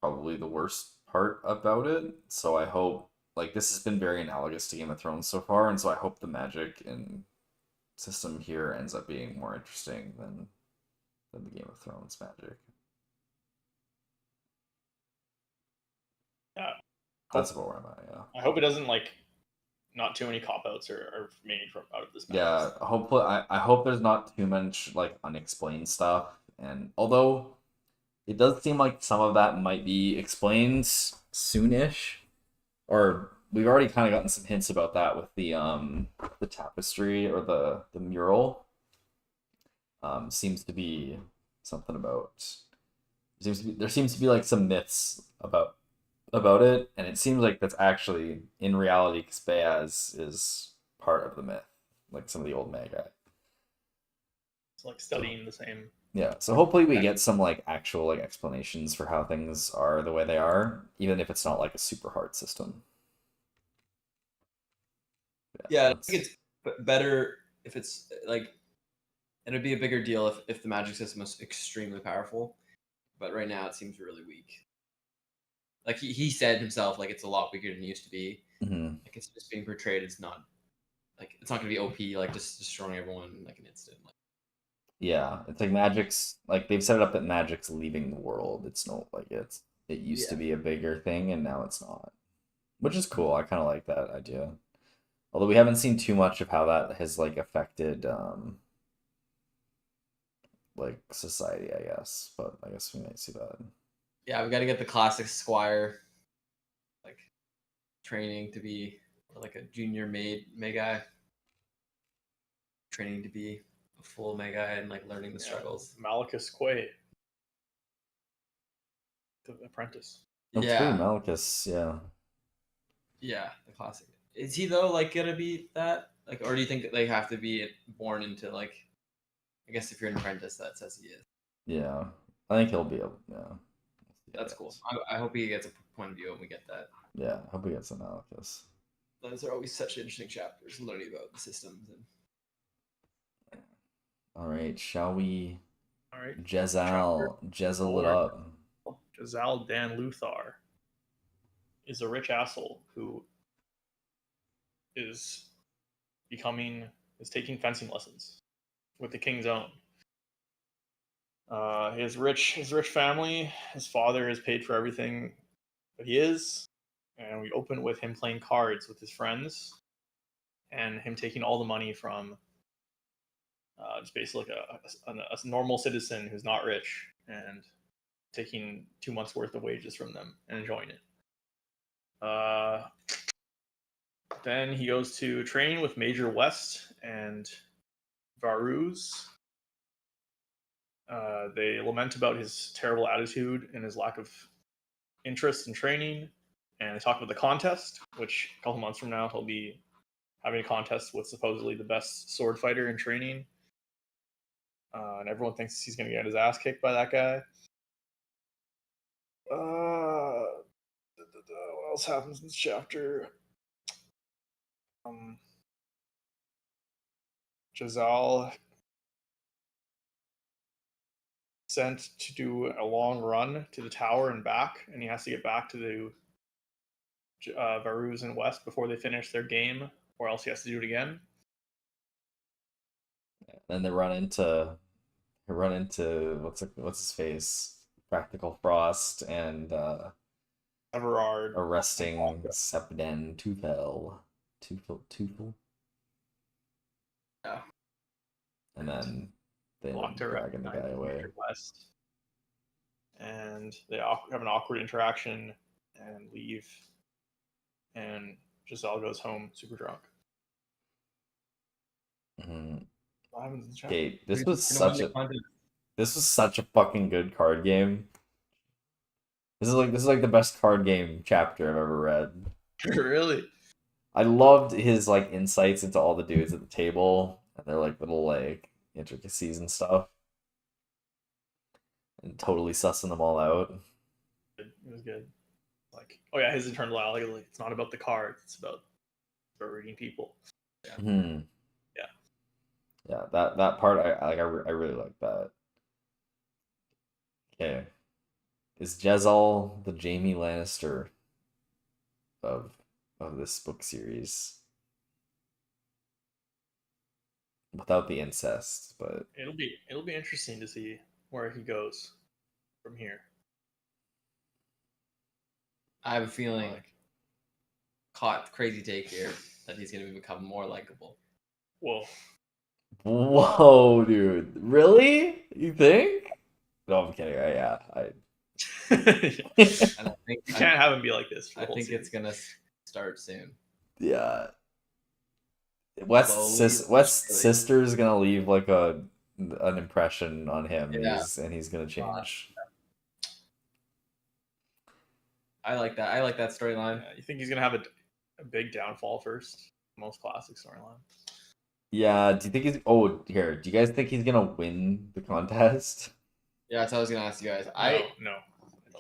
S2: probably the worst part about it. So I hope like this has been very analogous to Game of Thrones so far, and so I hope the magic and system here ends up being more interesting than the Game of Thrones magic.
S3: Yeah,
S2: That's about where I'm at, yeah.
S3: I hope it doesn't like not too many cop outs are made from out of this match.
S2: Yeah, hopefully I hope there's not too much like unexplained stuff. And although it does seem like some of that might be explained soonish, or we've already kind of gotten some hints about that with the tapestry or the mural. Seems to be something about there seems to be like some myths about it, and it seems like that's actually in reality because Baez is part of the myth, like some of the old magi.
S3: It's like studying the same.
S2: Yeah, so hopefully we get some like actual like explanations for how things are the way they are, even if it's not like a super hard system.
S1: Yeah, I think it's better if it's like it'd be a bigger deal if the magic system was extremely powerful, but right now it seems really weak. Like he said himself, like it's a lot weaker than it used to be.
S2: Mm-hmm.
S1: Like it's just being portrayed as not like it's not gonna be OP, like just destroying everyone in like an instant. Like,
S2: Yeah, it's like magic's like they've set it up that magic's leaving the world. It's not like it used to be a bigger thing and now it's not. Which is cool. I kind of like that idea. Although we haven't seen too much of how that has like affected like society, I guess. But I guess we might see that.
S1: yeah, we got to get the classic squire like training to be like a junior magi, training to be a full magi and like learning the struggles.
S3: Malachus Quaid, the apprentice.
S2: That's
S1: Yeah,
S2: pretty Malachus, yeah.
S1: yeah, the classic. Is he though like gonna be that like, or do you think that they have to be born into like? I guess if you're an apprentice, that says he is.
S2: Yeah. I think he'll be able, yeah.
S1: That's cool. I hope he gets a point of view and we get that.
S2: Yeah, I hope we get some Malachus.
S1: Those are always such interesting chapters, learning about the systems and.
S2: All right, shall we?
S3: All right,
S2: Jezal it up.
S3: Jezal Dan Luthar is a rich asshole who is taking fencing lessons with the King's Own. His rich family, his father has paid for everything that he is, and we open with him playing cards with his friends, and him taking all the money from just basically like a normal citizen who's not rich, and taking 2 months worth of wages from them and enjoying it. Then he goes to train with Major West and Varuz. They lament about his terrible attitude and his lack of interest in training, and they talk about the contest, which a couple months from now he'll be having a contest with supposedly the best sword fighter in training, and everyone thinks he's going to get his ass kicked by that guy. What else happens in this chapter? Jezal sent to do a long run to the tower and back, and he has to get back to the Varuz and West before they finish their game, or else he has to do it again.
S2: Then they run into what's his face, Practical Frost, and
S3: Everard.
S2: arresting Sepden Tufel.
S1: Yeah.
S2: And then they end up
S3: Locked her
S2: dragging the guy away.
S3: West. And they have an awkward interaction and leave. And Giselle goes home super drunk.
S2: Mhm.
S3: What happens in the chapter?
S2: Okay, this
S1: Who's
S2: was
S1: gonna win
S2: such
S1: the
S2: a
S1: contest?
S2: fucking good card game. This is like the best card game chapter I've ever read.
S3: Really?
S2: I loved his like insights into all the dudes at the table and their like little like intricacies and stuff. And totally sussing them all out.
S3: It was good. Like, oh yeah, his internal dialogue. Like, it's not about the cards. It's about reading people.
S2: Hmm.
S3: Yeah.
S2: Yeah, that part I really like that. Okay. Is Jezal the Jaime Lannister of this book series? Without the incest, but
S3: It'll be interesting to see where he goes from here.
S1: I have a feeling,
S3: Like,
S1: caught crazy take here, that he's gonna become more likable.
S3: whoa.
S2: whoa, dude. Really? You think? No, I'm kidding. Yeah, I
S1: And I think
S3: You can't have him be like this. For the
S1: I
S3: whole
S1: think
S3: series.
S1: it's gonna start soon.
S2: yeah.
S1: Slowly,
S2: West's
S1: really.
S2: sister's gonna leave like an impression on him,
S1: Yeah.
S2: and he's gonna change.
S1: I like that. I like that storyline.
S3: You think he's gonna have a big downfall first? Most classic storyline.
S2: Yeah. Do you think he's? Oh, here. Do you guys think he's gonna win the contest?
S1: Yeah, that's what I was gonna ask you guys.
S3: No,
S1: I
S3: I don't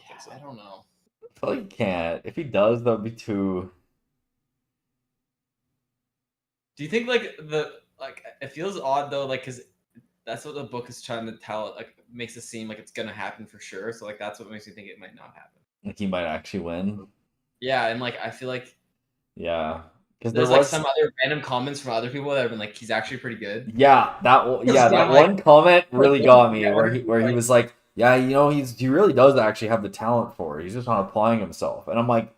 S3: think so.
S1: I don't know.
S2: I feel like he can't. If he does, that would be too.
S1: Do you think like it feels odd though, like because that's what the book is trying to tell. Like makes it seem like it's gonna happen for sure. So like that's what makes me think it might not happen.
S2: Like he might actually win.
S1: Yeah, and like I feel like
S2: Yeah, because
S1: there's like some other random comments from other people that have been like he's actually pretty good.
S2: Yeah, that
S1: Yeah,
S2: that
S1: like-
S2: one comment really got me,
S1: Yeah,
S2: where he was like, "Yeah, you know, he really does actually have the talent for it. He's just not applying himself." And I'm like,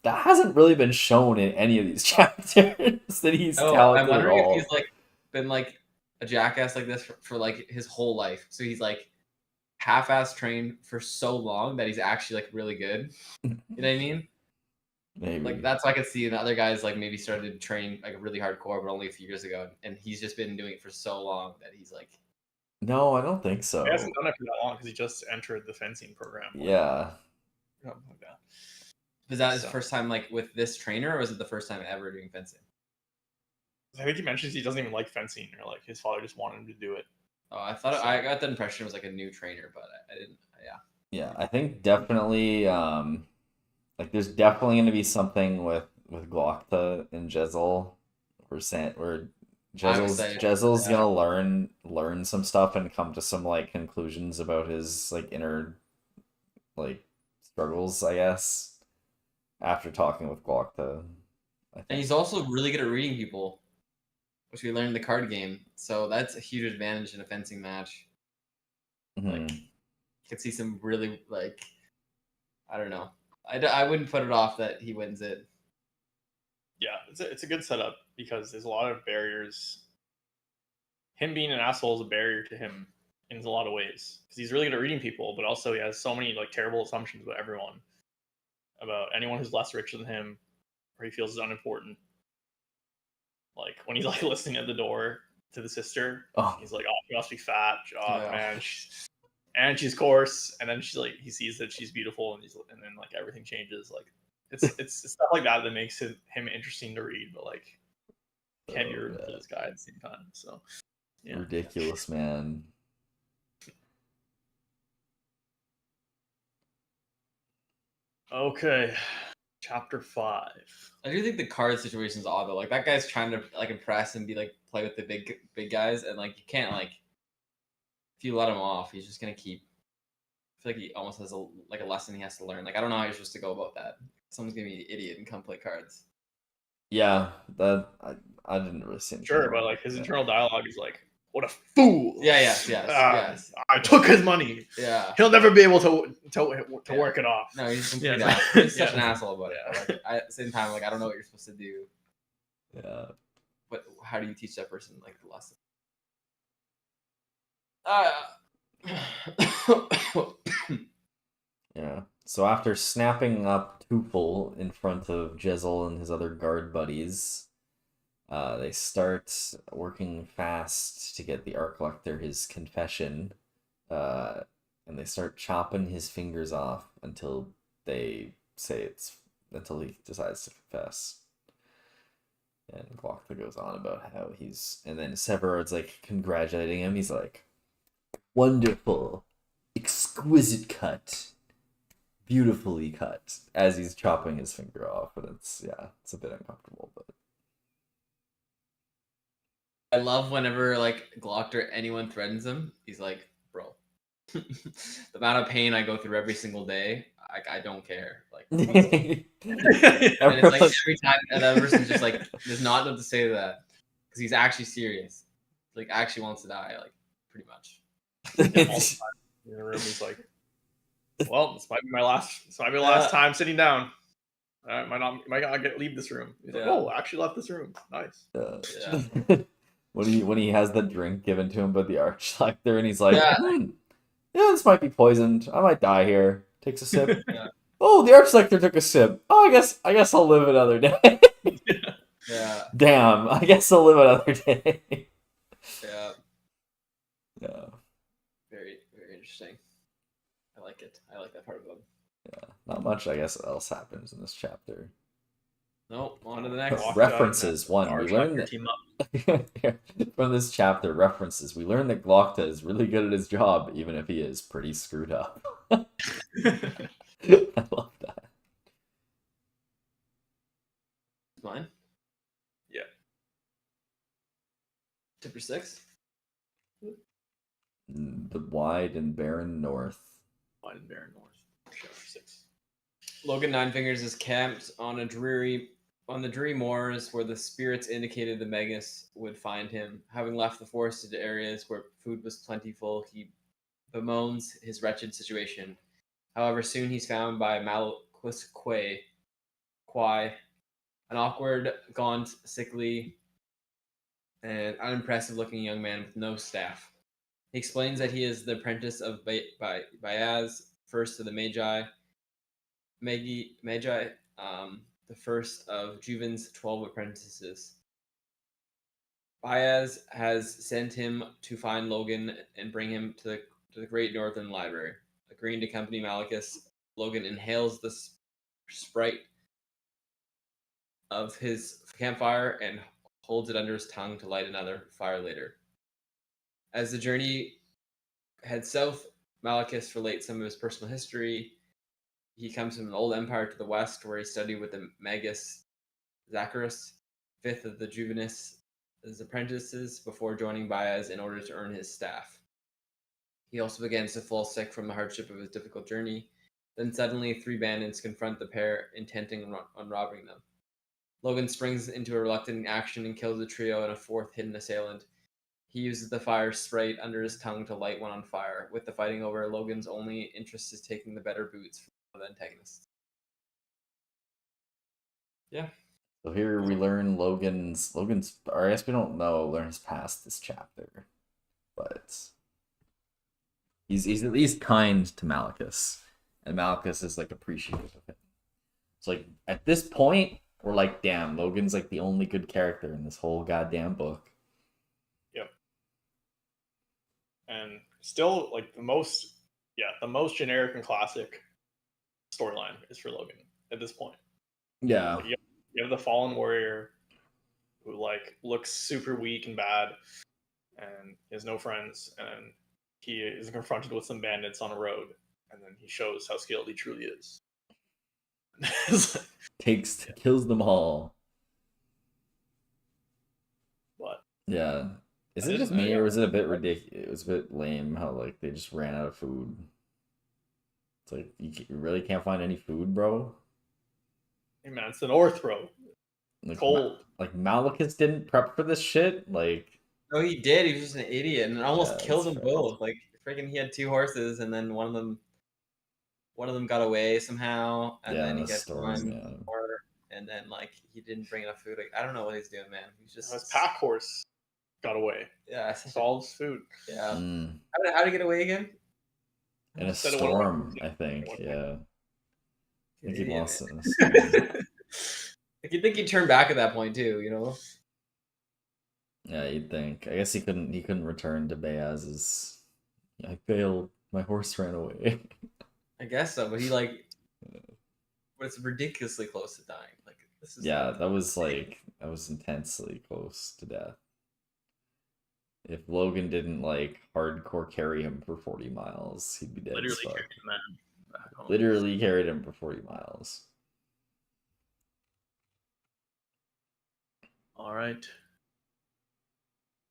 S2: that hasn't really been shown in any of these chapters that he's
S1: Oh, I'm
S2: talented at
S1: wondering if
S2: all.
S1: he's like been like a jackass like this for like his whole life. So he's like half-ass trained for so long that he's actually like really good. You know what I mean?
S2: Maybe.
S1: Like that's what I could see. And the other guys like maybe started to train like really hardcore, but only a few years ago, and he's just been doing it for so long that he's like.
S2: No, I don't think so.
S3: He hasn't done it for that long because he just entered the fencing program.
S2: Yeah.
S3: Something like that.
S1: Was that his first time like with this trainer, or was it the first time ever doing fencing?
S3: I think he mentions he doesn't even like fencing, or like his father just wanted him to do it.
S1: Oh, I thought I got the impression it was like a new trainer, but I didn't. Yeah.
S2: Yeah, I think definitely like there's definitely going to be something with Glockta and Jezal where
S1: excited.
S2: Jezel's
S1: Yeah.
S2: going to learn some stuff and come to some like conclusions about his like inner like struggles, I guess, after talking with Glockta. I
S1: And
S2: think.
S1: he's also really good at reading people, which we learned in the card game. So that's a huge advantage in a fencing match.
S2: Mhm.
S1: You could see some really like, I don't know. I wouldn't put it off that he wins it.
S3: Yeah, it's a good setup because there's a lot of barriers. Him being an asshole is a barrier to him in a lot of ways because he's really good at reading people, but also he has so many like terrible assumptions about everyone, about anyone who's less rich than him, or he feels is unimportant. Like when he's like listening at the door to the sister,
S2: Oh.
S3: he's like, "Oh, she must be fat. Oh
S1: Yeah.
S3: man, she's coarse." And then she's like, he sees that she's beautiful, and then like everything changes. Like it's stuff like that that makes him interesting to read, but like can't be
S2: So
S3: rooting for
S2: bad.
S3: this guy at the same time. So yeah.
S2: Ridiculous, man.
S3: Okay, chapter 5.
S1: I do think the card situation is odd though. Like that guy's trying to like impress and be like play with the big guys, and like you can't like if you let him off, he's just gonna keep. I feel like he almost has a lesson he has to learn. Like I don't know how you're supposed to go about that. Someone's gonna be an idiot and come play cards.
S2: Yeah, that I didn't really see anything
S3: Sure,
S2: wrong
S3: but like
S2: with
S3: his
S2: that.
S3: internal dialogue is like, what a fool.
S1: Yes.
S3: I took his money.
S1: Yeah.
S3: He'll never be able to
S1: Yeah.
S3: work it off.
S1: No, he's
S3: Yeah,
S1: complete
S3: it's
S1: ass. He's such
S3: yeah.
S1: an asshole about it. But, like, at the same time, like I don't know what you're supposed to do.
S2: Yeah.
S1: But how do you teach that person like the lesson?
S2: Yeah. So after snapping up Tupel in front of Jezel and his other guard buddies, they start working fast to get the Art Collector his confession, and they start chopping his fingers off until he decides to confess. And Glockta goes on about how and then Severard's like congratulating him. He's like, wonderful, exquisite cut. Beautifully cut as he's chopping his finger off, and it's a bit uncomfortable, but
S1: I love whenever like Glockta or anyone threatens him, he's like, bro, the amount of pain I go through every single day, I don't care. Like, and it's like every time another person's just like does not know to say that because he's actually serious, like actually wants to die, like pretty much.
S3: Yeah, all the time in the room, he's like, well, this might be my last time sitting down. I might not leave this room. He's like, oh, I actually left this room. Nice.
S1: Yeah.
S2: when he has the drink given to him by the Archlector, and he's like, this might be poisoned. I might die here. Takes a sip.
S1: Yeah.
S2: Oh, the Archlector took a sip. Oh, I guess I'll live another day.
S1: Yeah.
S2: Damn, I guess I'll live another day.
S1: Yeah.
S2: Yeah.
S1: Very, very interesting. I like it. I like that part of him.
S2: Yeah. Not much, I guess, else happens in this chapter.
S1: Nope. On to the next.
S2: References. One, we learn that from this chapter. References. We learn that Glockta is really good at his job, even if he is pretty screwed up. I love that.
S1: Mine.
S3: Yeah.
S1: Chapter 6.
S2: The wide and barren north.
S3: Wide and barren north. Chapter 6.
S1: Logan Ninefingers is camped on the dreary moors where the spirits indicated the Magus would find him. Having left the forested areas where food was plentiful, he bemoans his wretched situation. However, soon he's found by Malquis Quai, an awkward, gaunt, sickly, and unimpressive-looking young man with no staff. He explains that he is the apprentice of Bayaz, first of the Magi, the first of Juven's 12 apprentices. Bayaz has sent him to find Logan and bring him to the Great Northern Library. Agreeing to accompany Malchus, Logan inhales the sprite of his campfire and holds it under his tongue to light another fire later. As the journey heads south, Malchus relates some of his personal history. He comes from an old empire to the west where he studied with the Magus Zacharias, fifth of the Juvenis' apprentices, before joining Bayaz in order to earn his staff. He also begins to fall sick from the hardship of his difficult journey. Then suddenly 3 bandits confront the pair, intending on robbing them. Logan springs into a reluctant action and kills the trio and a 4th hidden assailant. He uses the fire sprite under his tongue to light one on fire. With the fighting over, Logan's only interest is taking the better boots from the antagonists. Yeah.
S2: So here we learn Logan's, or I guess we don't know, learns past this chapter, but he's at least kind to Malchus, and Malchus is like appreciative of him. So like at this point, we're like, damn, Logan's like the only good character in this whole goddamn book.
S3: Yep. And still like the most generic and classic storyline is for Logan at this point.
S2: Yeah.
S3: Like, you have the fallen warrior who like looks super weak and bad, and he has no friends, and he is confronted with some bandits on a road, and then he shows how skilled he truly is.
S2: Kills them all.
S3: What?
S2: Yeah. Is it just me, or was it a bit ridiculous? It was a bit lame how like they just ran out of food. It's like you really can't find any food, bro.
S3: Hey man, it's the North, bro.
S2: Like,
S3: Cold.
S2: Like Malachus didn't prep for this shit. Like
S1: No, he did. He was just an idiot and almost
S2: Yeah,
S1: killed
S2: that's
S1: them
S2: right.
S1: both. Like freaking, he had 2 horses, and then one of them got away somehow, and
S2: Yeah,
S1: then
S2: in
S1: he
S2: a
S1: got
S2: storm,
S1: one
S2: yeah.
S1: more, and then like he didn't bring enough food. Like, I don't know what he's doing, man. He's just
S3: His pack horse got away
S1: yeah,
S3: with all his food.
S1: yeah.
S2: Mm.
S1: How did he get away again?
S2: In a
S3: Said it went away.
S2: storm, I think. Yeah. I think he
S1: Idiot,
S2: lost it in a
S1: man.
S2: storm.
S1: Like you'd think he'd turn back at that point too, you know?
S2: Yeah, you'd think. I guess he couldn't return to Bayaz's. I failed. My horse ran away.
S1: I guess so, but but it's ridiculously close to dying. Like this is
S2: Yeah, that was intensely close to death. If Logan didn't like hardcore carry him for 40 miles, he'd be dead.
S3: Literally
S2: as fuck.
S3: carried the man back home.
S2: Literally carried him for 40 miles.
S3: All right.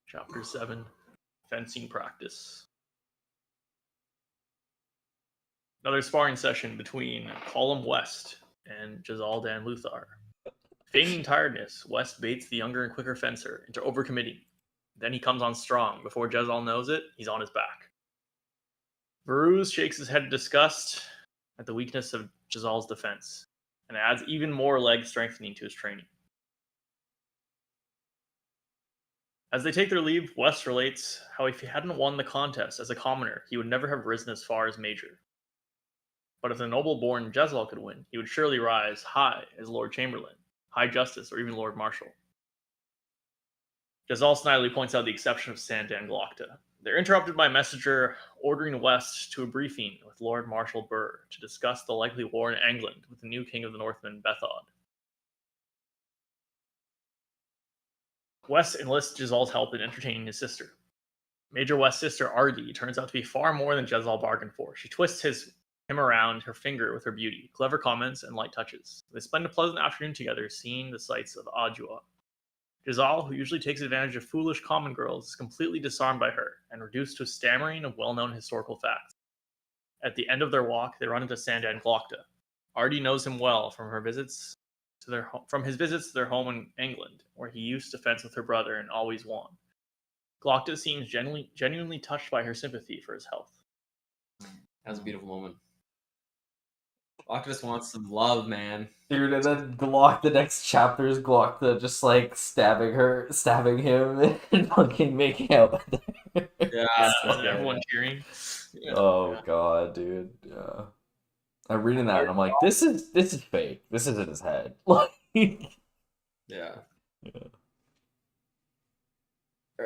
S3: Chapter 7, fencing practice. Another sparring session between Colum West and Jazal Dan Luthar. Feigning tiredness, West baits the younger and quicker fencer into overcommitting. Then he comes on strong. Before Jazal knows it, he's on his back. Varuz shakes his head in disgust at the weakness of Jazal's defense and adds even more leg strengthening to his training. As they take their leave, West relates how if he hadn't won the contest as a commoner, he would never have risen as far as major. But if the noble-born Jezal could win, he would surely rise high as Lord Chamberlain, High Justice, or even Lord Marshal. Jezal snidely points out the exception of Sandan Glocta. They're interrupted by a messenger ordering West to a briefing with Lord Marshal Burr to discuss the likely war in England with the new king of the Northmen, Bethod. West enlists Jezal's help in entertaining his sister. Major West's sister, Ardi, turns out to be far more than Jezal bargained for. She twists him around her finger with her beauty, clever comments, and light touches. They spend a pleasant afternoon together seeing the sights of Adjua. Jezal, who usually takes advantage of foolish common girls, is completely disarmed by her and reduced to a stammering of well-known historical facts. At the end of their walk, they run into Sandan Glocta. Ardi knows him well from his visits to their home in England, where he used to fence with her brother and always won. Glocta seems genuinely touched by her sympathy for his health.
S1: That was a beautiful moment. Glock just wants some love, man.
S2: Dude, and then Glock, the next chapter is Glock just like stabbing him, and fucking making out with her.
S1: Yeah,
S3: Everyone cheering.
S1: Yeah.
S2: Oh god, dude. Yeah. I'm reading that and I'm like, this is fake. This is in his head. Like
S1: Yeah.
S2: Yeah.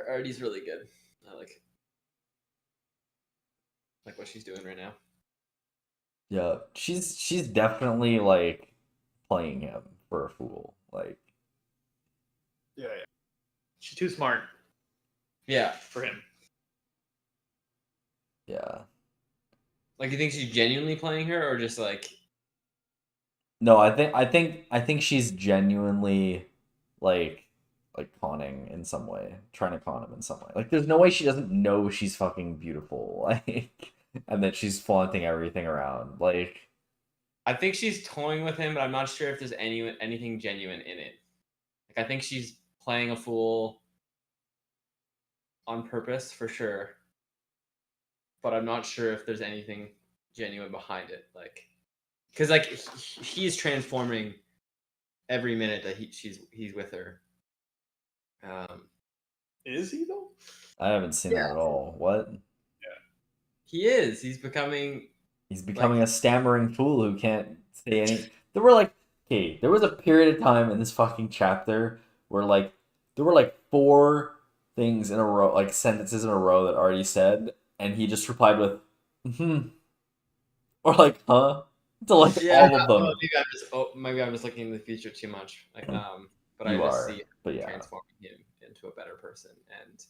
S1: Artie's really good. I like what she's doing right now.
S2: Yeah, she's definitely like playing him for a fool. Like
S3: Yeah. She's too smart
S1: Yeah.
S3: for him.
S2: yeah.
S1: Like, you think she's genuinely playing her, or just like?
S2: No, I think she's genuinely like conning in some way, trying to con him in some way. Like there's no way she doesn't know she's fucking beautiful, like, and that she's flaunting everything around. Like
S1: I think she's toying with him, but I'm not sure if there's anything genuine in it. Like, I think she's playing a fool on purpose for sure, but I'm not sure if there's anything genuine behind it. Like, because like he's transforming every minute that he's with her.
S3: Is he though?
S2: I haven't seen that at all. What?
S1: He is. He's becoming
S2: a stammering fool who can't say any. There was a period of time in this fucking chapter where like there were like 4 things in a row, like sentences in a row that Artie said, and he just replied with or like huh to like all of them.
S1: Maybe I'm just looking in the future too much. Like, but
S2: You
S1: I just
S2: are,
S1: see
S2: but yeah.
S1: transforming him into a better person, and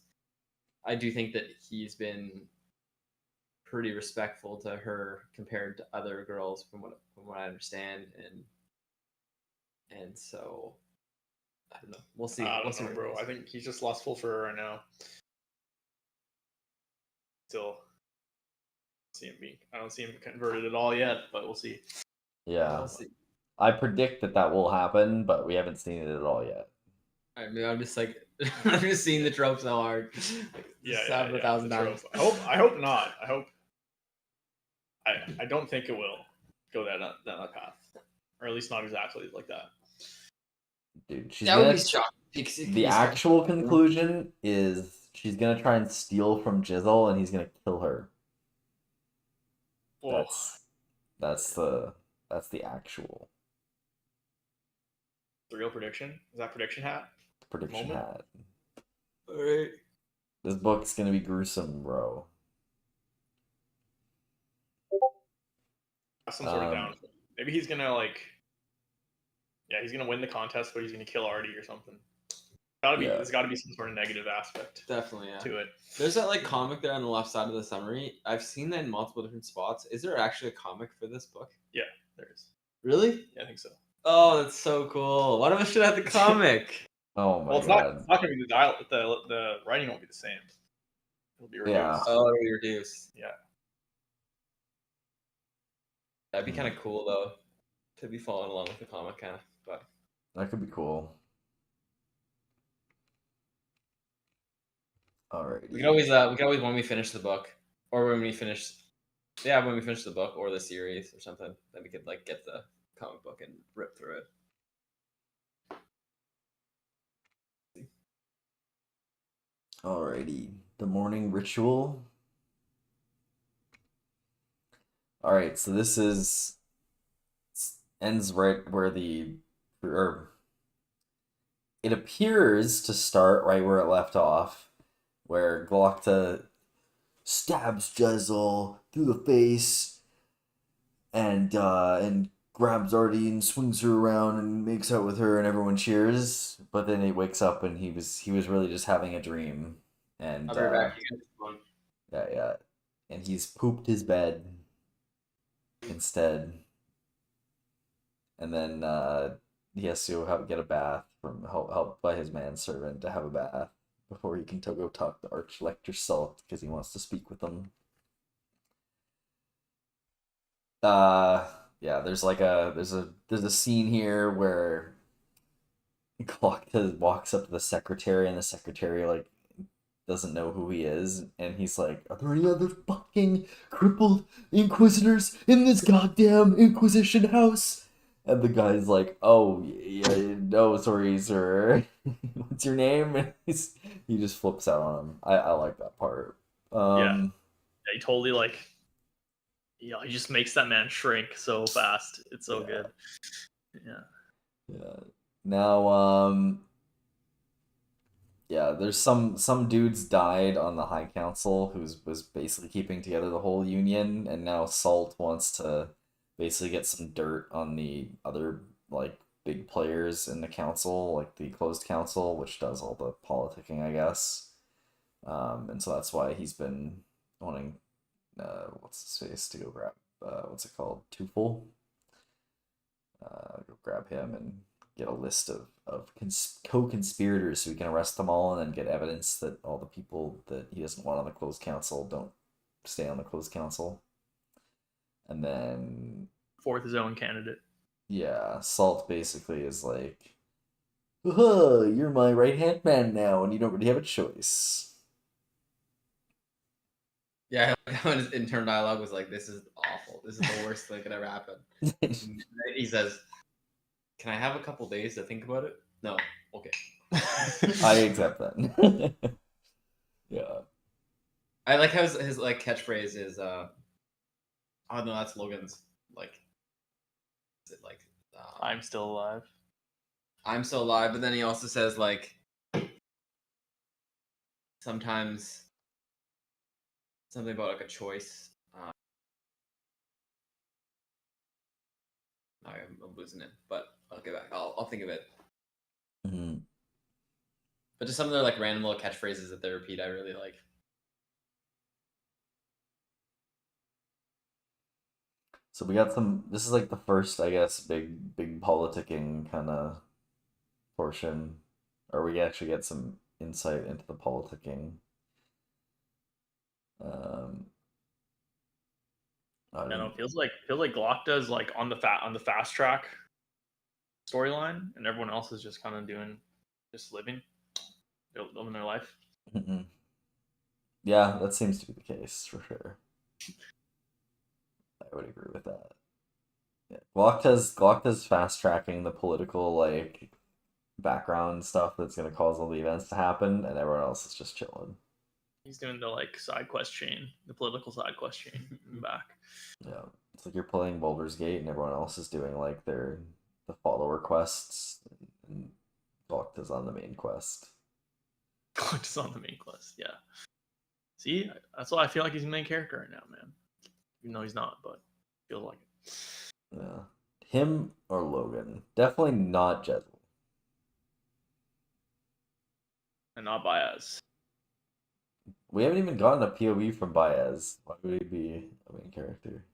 S1: I do think that he's been pretty respectful to her compared to other girls, from what I understand, and so I don't know. We'll see.
S3: I
S1: We'll
S3: don't
S1: see
S3: know,
S1: where it
S3: bro.
S1: goes.
S3: I think he's just lustful for her right now. Still, I don't see him converted at all yet, but we'll see.
S2: Yeah,
S1: We'll see.
S2: I predict that will happen, but we haven't seen it at all yet.
S1: I mean, I'm just like, I'm just seeing the trope so hard.
S3: Yeah,
S1: Stab it 1,000
S3: the
S1: times.
S3: trope. I hope not. I don't think it will go that path, or at least not exactly like that.
S2: Dude, she's
S1: That would
S2: gonna.
S1: be shocking.
S2: The actual conclusion is she's gonna try and steal from Jizzle, and he's gonna kill her.
S3: Whoa.
S2: That's the actual
S3: The real prediction? Is that prediction hat?
S2: prediction
S3: Moment?
S2: hat.
S1: Alright.
S2: This book's gonna be gruesome, bro.
S3: Have some sort of down. Maybe he's gonna he's gonna win the contest, but he's gonna kill Artie or something. There's gotta be some sort of negative aspect
S1: Definitely, yeah.
S3: to it.
S1: There's that like comic there on the left side of the summary. I've seen that in multiple different spots. Is there actually a comic for this book?
S3: Yeah, there is.
S1: Really?
S3: Yeah, I think so.
S1: Oh, that's so cool. One of us should have the comic.
S2: Oh my
S3: Well, it's
S2: god.
S3: not gonna be the writing won't be the same. It'll be reduced.
S2: Yeah.
S1: Oh, it'll be reduced.
S3: Yeah.
S1: That'd be kind of cool though, to be following along with the comic kind of. But
S2: That could be cool. Alright.
S1: we could always when we finish the book, or when we finish the book or the series or something, then we could like get the comic book and rip through it.
S2: Alrighty. The morning ritual. Alright, so this ends right where it appears to start right where it left off, where Glocta stabs Jezel through the face and grabs Artie and swings her around and makes out with her and everyone cheers. But then he wakes up and he was really just having a dream. And
S1: I'll be right back. You guys have fun.
S2: yeah. And he's pooped his bed instead. And then he has to get a bath from helped by his manservant to have a bath before he can go talk to Archlector Salt because he wants to speak with him. There's a scene here where Glocta walks up to the secretary and the secretary like doesn't know who he is, and he's like, "Are there any other fucking crippled inquisitors in this goddamn Inquisition house?" And the guy's like, "Oh, yeah, no, sorry, sir. What's your name?" And he just flips out on him. I like that part.
S3: Yeah, he totally he just makes that man shrink so fast. It's so good.
S2: Yeah. Now, there's some dudes died on the High Council who was basically keeping together the whole Union, and now Salt wants to basically get some dirt on the other big players in the council, like the closed council, which does all the politicking, I guess. And so that's why he's been wanting what's his face to go grab what's it called, Tufel. Go grab him and get a list of co-conspirators so we can arrest them all and then get evidence that all the people that he doesn't want on the closed council don't stay on the closed council. And then
S3: fourth zone candidate.
S2: Yeah, Salt basically is like, you're my right-hand man now, and you don't really have a choice.
S1: Yeah, when his internal dialogue was like, "This is awful. This is the worst thing that could ever happen." He says, "Can I have a couple days to think about it?" No. Okay.
S2: I accept that. Yeah.
S1: I like how his catchphrase is, "Oh no, that's Logan's." Is it
S3: I'm still alive.
S1: I'm still alive, but then he also says sometimes something about a choice. I'm losing it, but I'll get back. I'll think of it.
S2: Mm-hmm.
S1: But just some of their random little catchphrases that they repeat, I really like.
S2: So we got some. This is the first, I guess, big politicking kind of portion, or we actually get some insight into the politicking.
S3: I don't know. It feels like Glocta is on the fast track storyline, and everyone else is just kind of just living. They're living their life.
S2: Mm-mm. Yeah, that seems to be the case for sure. I would agree with that. Yeah. Glockta's fast tracking the political like background stuff that's gonna cause all the events to happen, and everyone else is just chilling.
S3: He's doing the like side quest chain, the political side quest chain in the back.
S2: Yeah, it's like you're playing Baldur's Gate, and everyone else is doing like the follower quests, and Glockta's on the main quest.
S3: Just on the main quest, yeah. See, that's why I feel like he's the main character right now, man. Even though he's not, but feels like it.
S2: Yeah, him or Logan. Definitely not Jezzel.
S3: And not Baez.
S2: We haven't even gotten a POV from Baez. Why would he be a main character?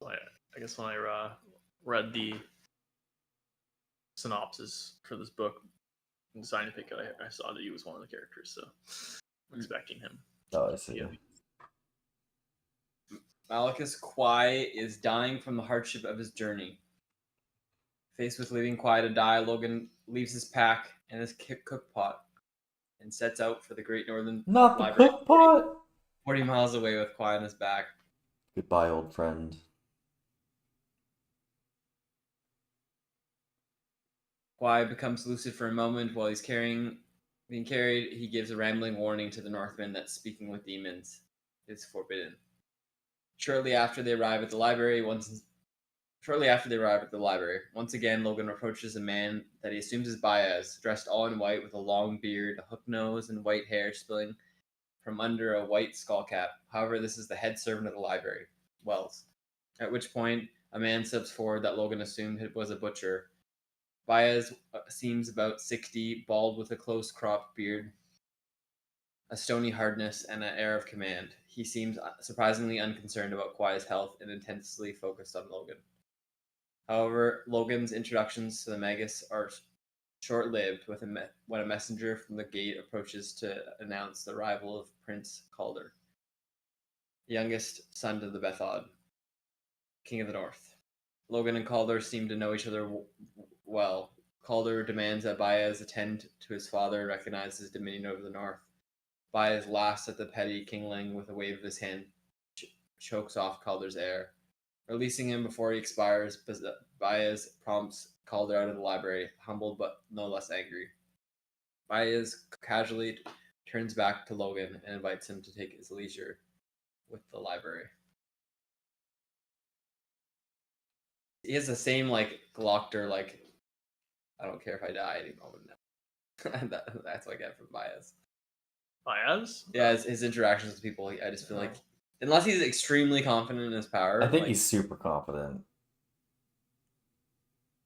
S3: I guess when I read the synopsis for this book and decided to pick it, I saw that he was one of the characters, so I'm expecting him.
S2: Oh, I see.
S3: POV.
S1: Malachus Kwai is dying from the hardship of his journey. Faced with leaving Kwai to die, Logan leaves his pack and his cook pot and sets out for the Great Northern
S2: Not the
S1: Library,
S2: cook pot!
S1: 40 miles away with Kwai on his back.
S2: Goodbye, old friend.
S1: Kwai becomes lucid for a moment while he's being carried. He gives a rambling warning to the Northmen that speaking with demons is forbidden. Shortly after they arrive at the library, once again, Logan approaches a man that he assumes is Baez, dressed all in white with a long beard, a hook nose, and white hair spilling from under a white skull cap. However, this is the head servant of the library, Wells. At which point, a man steps forward that Logan assumed it was a butcher. Baez seems about 60, bald with a close-cropped beard, a stony hardness, and an air of command. He seems surprisingly unconcerned about Kwai's health and intensely focused on Logan. However, Logan's introductions to the Magus are short-lived when a messenger from the gate approaches to announce the arrival of Prince Calder, the youngest son to the Bethod, King of the North. Logan and Calder seem to know each other well. Calder demands that Baez attend to his father and recognize his dominion over the North. Baez laughs at the petty kingling with a wave of his hand, chokes off Calder's heir. Releasing him before he expires, Baez prompts Calder out of the library, humbled but no less angry. Baez casually turns back to Logan and invites him to take his leisure with the library. He has the same like Glockter, like I don't care if I die any moment now. That's what I get from Baez.
S3: Baez?
S1: Yeah, his interactions with people, I just feel like unless he's extremely confident in his power.
S2: I think
S1: like,
S2: he's super confident.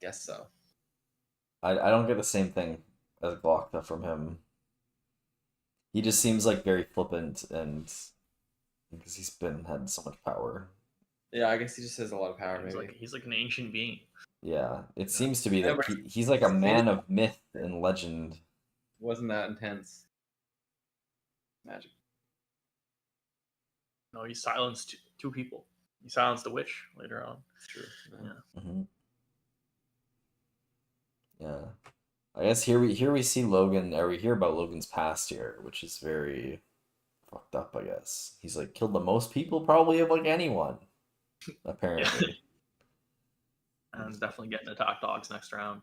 S1: Guess so.
S2: I don't get the same thing as Glockta from him. He just seems like very flippant, and because he's had so much power.
S1: Yeah, I guess he just has a lot of power. Maybe
S3: He's like an ancient being.
S2: Yeah, it seems to be that he's like a man of myth and legend.
S1: Wasn't that intense? Magic.
S3: No, he silenced two people. He silenced the witch later on.
S1: It's true.
S3: Yeah.
S2: Mm-hmm. Yeah, I guess here we see Logan, or we hear about Logan's past here, which is very fucked up. I guess he's like killed the most people probably of like anyone, apparently.
S3: And definitely getting attack dogs next round.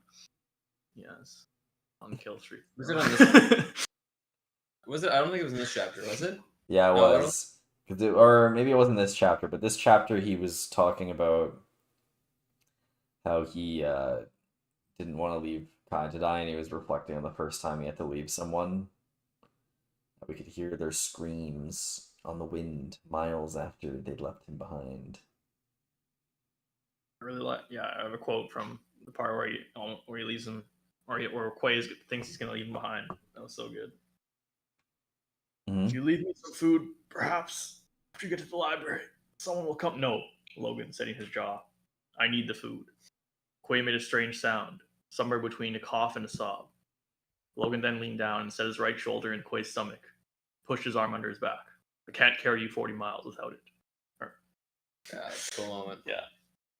S3: Yes, on the kill streak.
S1: Was it on this? Was it? I don't think it was in this chapter. Was it?
S2: Yeah, it was. Or maybe it wasn't this chapter, but this chapter he was talking about how he didn't want to leave Kai to die, and he was reflecting on the first time he had to leave someone. We could hear their screams on the wind miles after they'd left him behind.
S3: I really like. Yeah, I have a quote from the part where he leaves him, or Quay thinks he's gonna leave him behind. That was so good.
S2: Mm-hmm.
S3: If you leave me some food, perhaps after you get to the library, someone will come. No, Logan, setting his jaw. I need the food. Quay made a strange sound, somewhere between a cough and a sob. Logan then leaned down and set his right shoulder in Quay's stomach, pushed his arm under his back. I can't carry you 40 miles without it.
S1: Yeah, that's a cool moment.
S3: Yeah.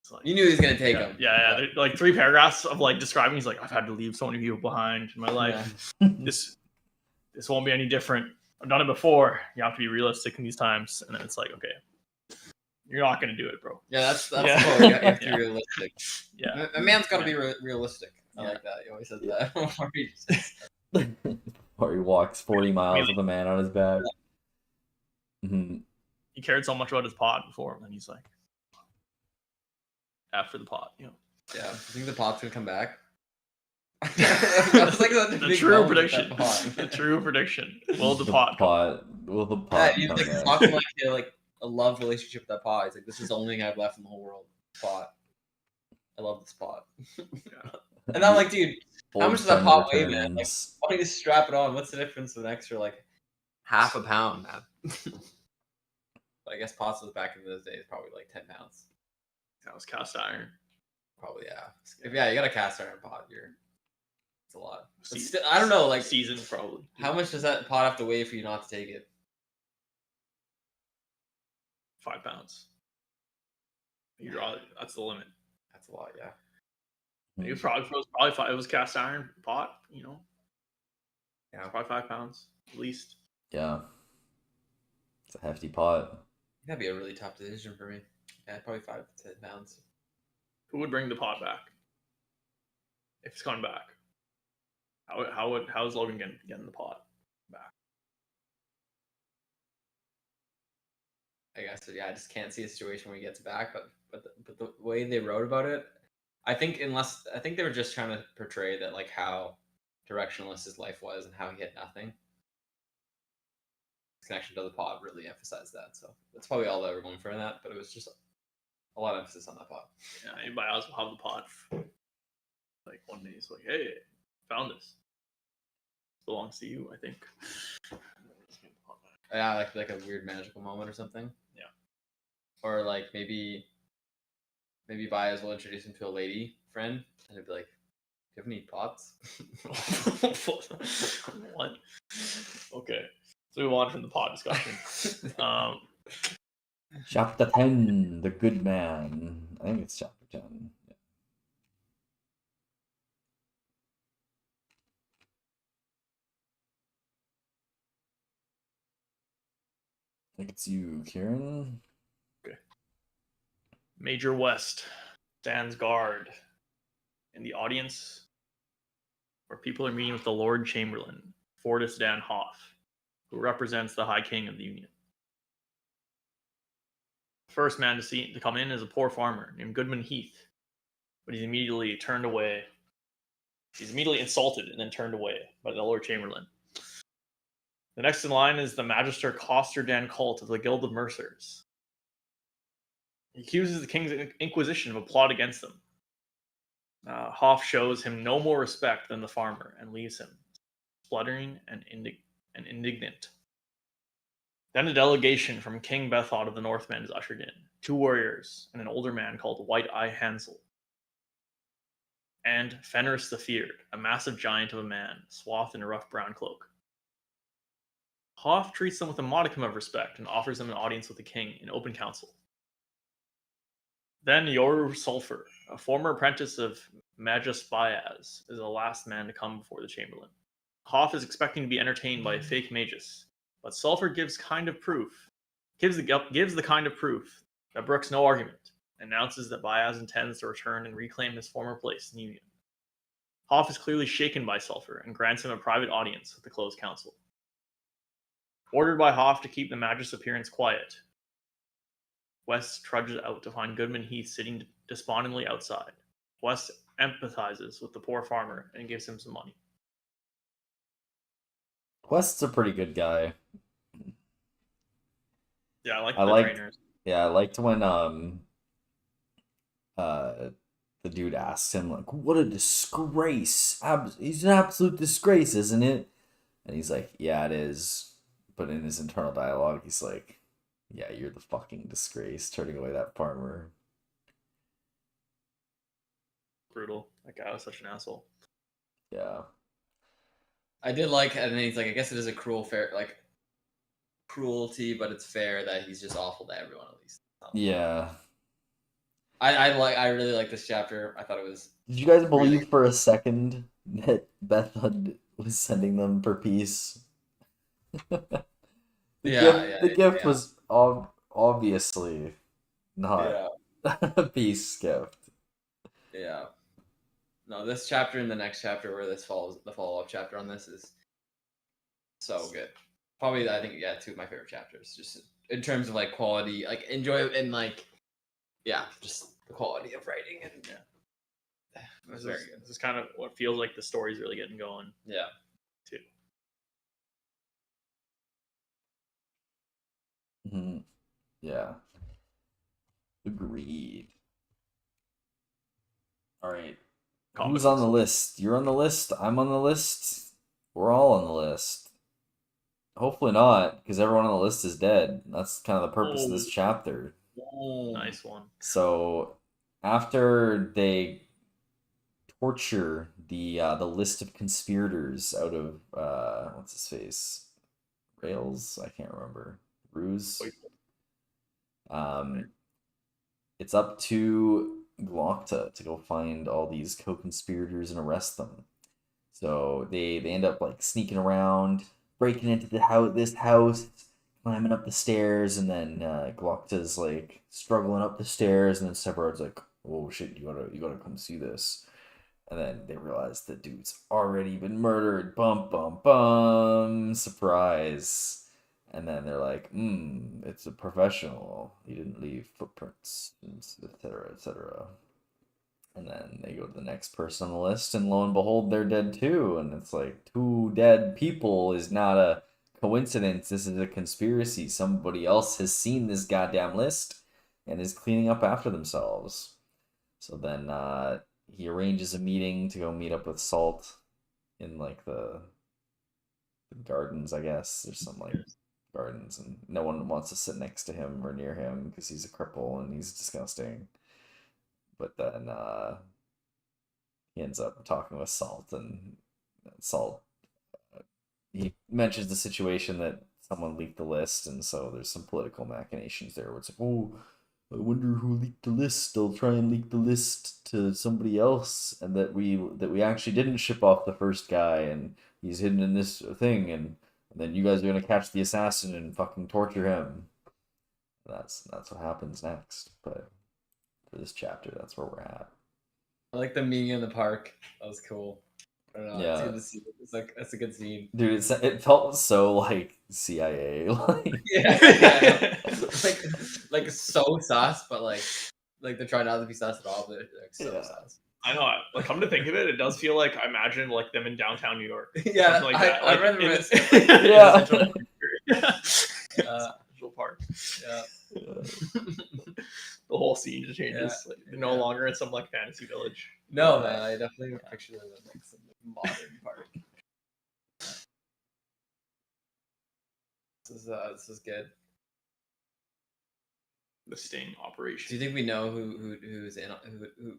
S3: It's like,
S1: You knew he was gonna take
S3: yeah,
S1: him.
S3: yeah. They're, like 3 paragraphs of like describing. He's like, I've had to leave so many people behind in my life. This won't be any different. I've done it before. You have to be realistic in these times. And then it's like, okay, you're not gonna do it, bro.
S1: Yeah, that's
S3: Yeah.
S1: cool. You have to
S3: Yeah.
S1: be realistic.
S3: Yeah.
S1: A man's got to be realistic. I
S3: Yeah.
S1: like that. He always says that.
S2: Or he walks 40 miles with a man on his back. Mm-hmm.
S3: He cared so much about his pod before, and then he's like, after the pod,
S1: Yeah, I think the pod's gonna come back.
S3: That's
S1: like
S3: the true prediction. The true prediction. Will the pod
S2: Will the pod
S1: he's
S2: come
S1: like
S2: back?
S1: talking like a love relationship with that pod. He's like, this is the only thing I've left in the whole world. Pod. I love this pod. And I'm like, dude, how much does that pod weigh, man? Like, why don't you just strap it on? What's the difference of an extra like half a pound, man? But I guess pods was back in those days probably like 10 pounds.
S3: That was cast iron.
S1: Probably, yeah. If you got a cast iron pod, it's a lot. But still, I don't know, like
S3: seasoned probably.
S1: How much does that pod have to weigh for you not to take it?
S3: 5 pounds. You draw it. That's the limit.
S1: That's a lot, yeah.
S3: It was probably 5. It was cast iron pot, you know.
S1: Yeah,
S3: probably 5 pounds at least.
S2: Yeah, it's a hefty pot.
S1: That'd be a really tough decision for me. Yeah, probably 5 to 10 pounds.
S3: Who would bring the pot back? If it's coming back, how is Logan getting the pot back?
S1: I guess, yeah, I just can't see a situation where he gets back. But the way they wrote about it, I think they were just trying to portray that like how directionless his life was and how he had nothing. His connection to the pod really emphasized that. So that's probably all they were going for in that. But it was just a lot of emphasis on that pod.
S3: Yeah, anybody else will have the pod. Like one day he's like, hey, found this. It belongs to you, I think.
S1: Yeah, like a weird magical moment or something.
S3: Yeah. Or
S1: like maybe Baez will introduce him to a lady friend and he'll be like, do you have any pots?
S3: What? Okay. So we move on from the pod discussion.
S2: Chapter 10, The Good Man. I think it's chapter 10. Yeah. I think it's you, Kieran.
S3: Okay. Major West stands guard in the audience where people are meeting with the Lord Chamberlain, Fortis Dan Hoff, who represents the High King of the Union. The first man to come in is a poor farmer named Goodman Heath, but he's immediately turned away. He's immediately insulted and then turned away by the Lord Chamberlain. The next in line is the Magister Coster Dan Colt of the Guild of Mercers. He accuses the King's Inquisition of a plot against them. Hoff shows him no more respect than the farmer and leaves him spluttering and indignant. Then a delegation from King Bethod of the Northmen is ushered in. 2 warriors and an older man called White Eye Hansel. And Fenris the Feared, a massive giant of a man, swathed in a rough brown cloak. Hoff treats them with a modicum of respect and offers them an audience with the king in open council. Then Yoru Sulfur, a former apprentice of Magus Baez, is the last man to come before the Chamberlain. Hoff is expecting to be entertained by a fake Magus, but Sulfur gives the kind of proof that brooks no argument, and announces that Baez intends to return and reclaim his former place in the Union. Hoff is clearly shaken by Sulfur and grants him a private audience with the closed council. Ordered by Hoff to keep the Magus' appearance quiet, West trudges out to find Goodman Heath sitting despondently outside. West empathizes with the poor farmer and gives him some money.
S2: West's a pretty good guy.
S3: Yeah, I
S2: liked,
S3: trainers.
S2: Yeah, I liked when the dude asks him like, "What a disgrace! He's an absolute disgrace, isn't it?" And he's like, "Yeah, it is." But in his internal dialogue, he's like, "Yeah, you're the fucking disgrace, turning away that farmer."
S3: Brutal. That guy was such an asshole.
S2: Yeah.
S1: I did like, and then he's like, I guess it is a cruelty, but it's fair that he's just awful to everyone at least.
S2: Yeah.
S1: I really like this chapter. I thought it was.
S2: Did you guys believe for a second that Bethud was sending them for peace? The gift was obviously not a peace gift.
S1: Yeah. No, this chapter and the next chapter where this follows the follow-up chapter on this is so good. Probably, I think, two of my favorite chapters. Just in terms of like quality, like enjoy and like, just the quality of writing and it was very good.
S3: This is kind of what feels like the story's really getting going.
S1: Yeah.
S3: Too.
S2: Mm-hmm. Yeah. Agreed. All right. Who's on the list? You're on the list. I'm on the list. We're all on the list. Hopefully not, because everyone on the list is dead. That's kind of the purpose of this chapter.
S3: Nice one.
S2: So, after they torture the list of conspirators out of what's his face, Rails? I can't remember. Ruse. It's up to Glocta to go find all these co-conspirators and arrest them. So they end up like sneaking around, breaking into this house, climbing up the stairs, and then Glocta's like struggling up the stairs, and then Severard's like, "Oh shit, you gotta come see this." And then they realize the dude's already been murdered. Bum bum bum, surprise. And then they're like, it's a professional. He didn't leave footprints, etc., etc. And then they go to the next person on the list, and lo and behold, they're dead too. And it's like, 2 dead people is not a coincidence. This is a conspiracy. Somebody else has seen this goddamn list and is cleaning up after themselves. So then he arranges a meeting to go meet up with Salt in like the gardens, I guess. There's some like gardens, and no one wants to sit next to him or near him because he's a cripple and he's disgusting. But then he ends up talking with Salt, and Salt he mentions the situation that someone leaked the list, and so there's some political machinations there where it's like, oh, I wonder who leaked the list. They'll try and leak the list to somebody else, and that we actually didn't ship off the first guy, and he's hidden in this thing, and then you guys are gonna catch the assassin and fucking torture him. That's what happens next. But for this chapter, that's where we're at.
S1: I like the meeting in the park. That was cool. I don't know.
S2: Yeah.
S1: It's good to see. It's like that's a good scene.
S2: Dude, it felt so like CIA. Like
S1: Yeah. like so sus, but like they're trying not to be sus at all. But they're like so sus.
S3: I know. Like, come to think of it, it does feel like I imagine like them in downtown New York.
S1: Yeah,
S3: Something like that.
S1: I
S3: Like,
S1: remember
S3: in
S1: it.
S3: Central Park.
S1: Yeah.
S3: The whole scene just changes. Like, they're no longer in some like fantasy village.
S1: No, man, I definitely picture them in like some modern park. This is good.
S3: The sting operation.
S1: Do you think we know who's in who?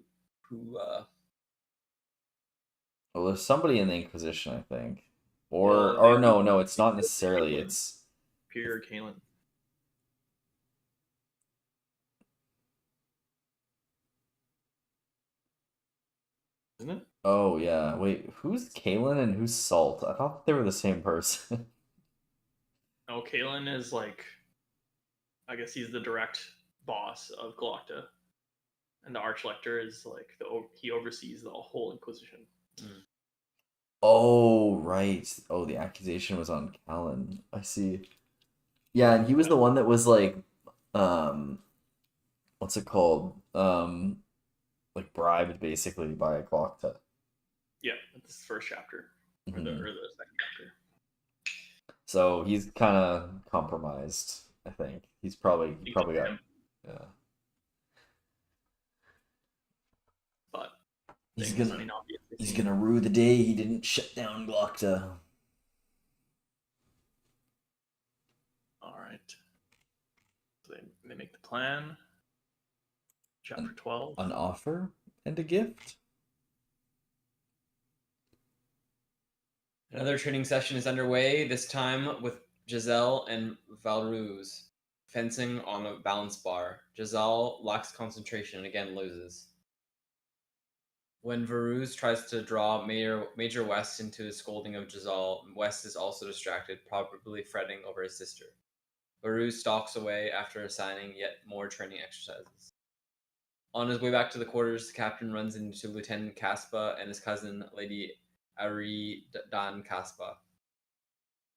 S2: Well, there's somebody in the Inquisition, I think, or no, it's not necessarily. It's
S3: Peter Kalen. Isn't it?
S2: Oh yeah, wait, who's Kalen and who's Salt? I thought they were the same person.
S3: No, Kalen is like, I guess he's the direct boss of Glocta, and the Archlector is like he oversees the whole Inquisition.
S2: Oh right. Oh, the accusation was on Callan. I see. Yeah, and he was the one that was like, what's it called? Like bribed basically by Glocta.
S3: Yeah, that's the first chapter, or the second chapter.
S2: So he's kind of compromised. I think he probably got yeah.
S3: But
S2: He's gonna rue the day he didn't shut down Glocta.
S3: All right. So they make the plan. Chapter 12.
S2: An offer and a gift.
S1: Another training session is underway. This time with Giselle and Valruz. fencing on a balance bar. Jazal lacks concentration and again loses. When Varuz tries to draw Major West into his scolding of Jazal, West is also distracted, probably fretting over his sister. Varuz stalks away after assigning yet more training exercises. On his way back to the quarters, the captain runs into Lieutenant Caspa and his cousin, Lady Aridan Caspa.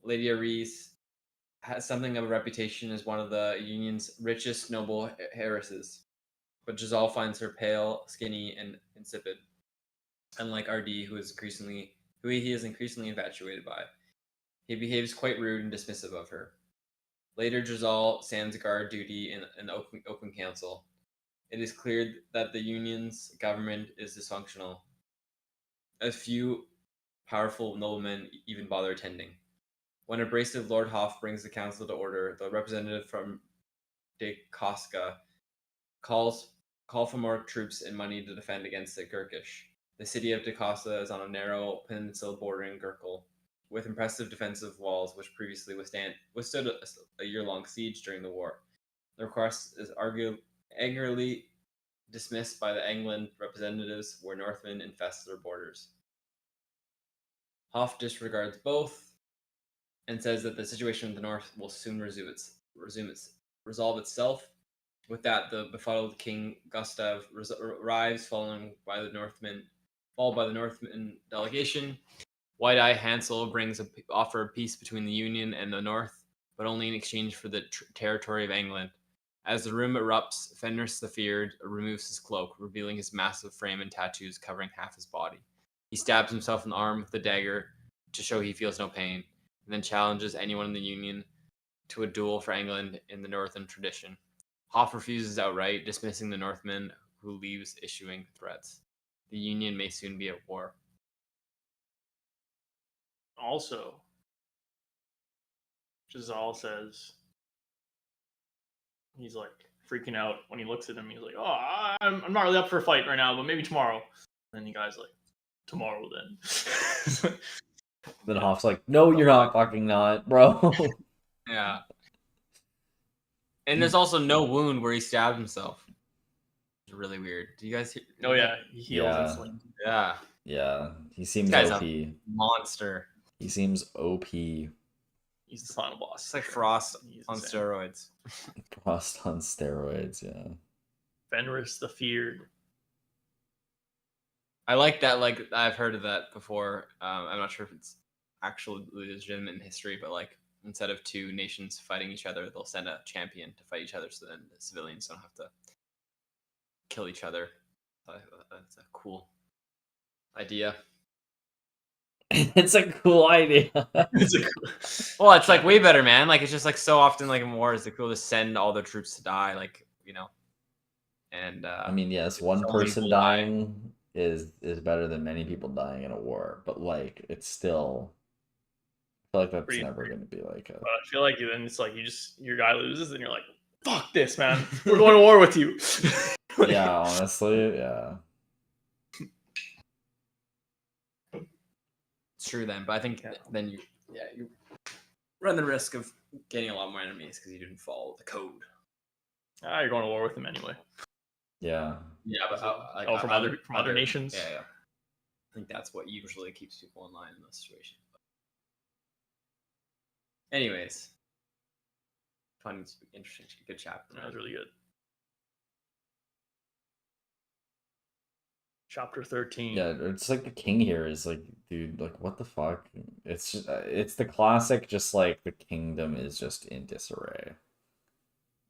S1: Lady Aris has something of a reputation as one of the Union's richest noble heiresses, but Jazal finds her pale, skinny, and insipid. Unlike RD, who he is increasingly infatuated by, he behaves quite rude and dismissive of her. Later, Jazal stands guard duty in an open council. It is clear that the Union's government is dysfunctional. A few powerful noblemen even bother attending. When abrasive Lord Hoff brings the council to order, the representative from De Koska call for more troops and money to defend against the Gurkish. The city of De Koska is on a narrow peninsula bordering Gurkle, with impressive defensive walls which previously withstood a year-long siege during the war. The request is angrily dismissed by the England representatives, where Northmen infest their borders. Hoff disregards both and says that the situation in the north will soon resolve itself. With that, the befuddled King Gustav arrives, followed by the Northman delegation. White-Eye Hansel brings an offer of peace between the Union and the North, but only in exchange for the territory of England. As the room erupts, Fenris the Feared removes his cloak, revealing his massive frame and tattoos covering half his body. He stabs himself in the arm with the dagger to show he feels no pain, and then challenges anyone in the Union to a duel for England in the Northern tradition. Hoff refuses outright, dismissing the Northman, who leaves issuing threats. The Union may soon be at war.
S3: Also, Jazal says he's like freaking out when he looks at him. He's like, "Oh, I'm not really up for a fight right now, but maybe tomorrow." And the guy's like, "Tomorrow then."
S2: Then Hoff's like, "No, you're not fucking not, bro."
S1: Yeah. And there's also no wound where he stabbed himself. It's really weird. Do you guys hear?
S3: Oh yeah, he heals
S2: Yeah.
S3: instantly.
S1: Yeah.
S2: Yeah, he seems
S1: This guy's
S2: OP.
S1: a monster.
S2: He seems OP.
S3: He's the final boss.
S1: It's like Frost
S3: He's
S1: on
S3: insane.
S1: steroids.
S2: Frost on steroids, yeah.
S3: Fenris the Feared.
S1: I like that. Like, I've heard of that before. I'm not sure if it's actually legitimate in history, but like, instead of two nations fighting each other, they'll send a champion to fight each other, so then the civilians don't have to kill each other. That's a cool idea.
S2: It's a cool idea.
S1: Well, it's like way better, man. Like, it's just like so often, like in wars, it's cool to send all their troops to die, like, you know. And
S2: I mean, yes, one
S1: so many
S2: person
S1: people die.
S2: dying is better than many people dying in a war, but like it's still, I feel like that's
S3: Pretty-
S2: never going to be like a.
S3: But I feel like then it's like your guy loses and you're like, "Fuck this, man. We're going to war with you."
S2: Yeah, honestly, yeah.
S1: It's true then, but I think
S3: Yeah.
S1: then you run the risk of getting a lot more enemies because you didn't follow the code.
S3: You're going to war with them anyway.
S2: Yeah.
S1: Yeah, but
S3: from other nations?
S1: Yeah. I think that's what usually keeps people in line in those situations. Anyways, fun, interesting, good chapter.
S3: That was really good. Chapter 13.
S2: Yeah, it's like the king here is like, dude, like what the fuck? It's just, it's the classic, just like the kingdom is just in disarray.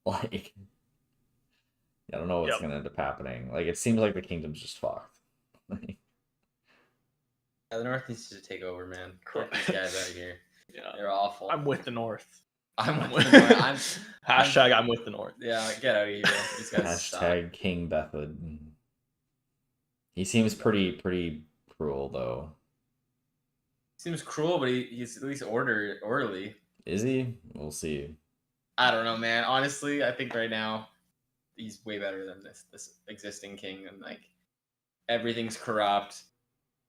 S2: Like, I don't know what's
S3: Yep.
S2: gonna end up happening. Like, it seems like the kingdom's just fucked. Like,
S1: Yeah, the North needs to take over, man. Get these guys out of here.
S3: Yeah.
S1: They're awful.
S3: I'm with the North.
S1: I'm with the North.
S3: Hashtag I'm with the North.
S1: Yeah, get out of here. These guys suck.
S2: hashtag King Bethod. He seems pretty cruel though.
S1: Seems cruel, but he's at least orderly.
S2: Is he? We'll see.
S1: I don't know, man. Honestly, I think right now he's way better than this existing king, and like everything's corrupt.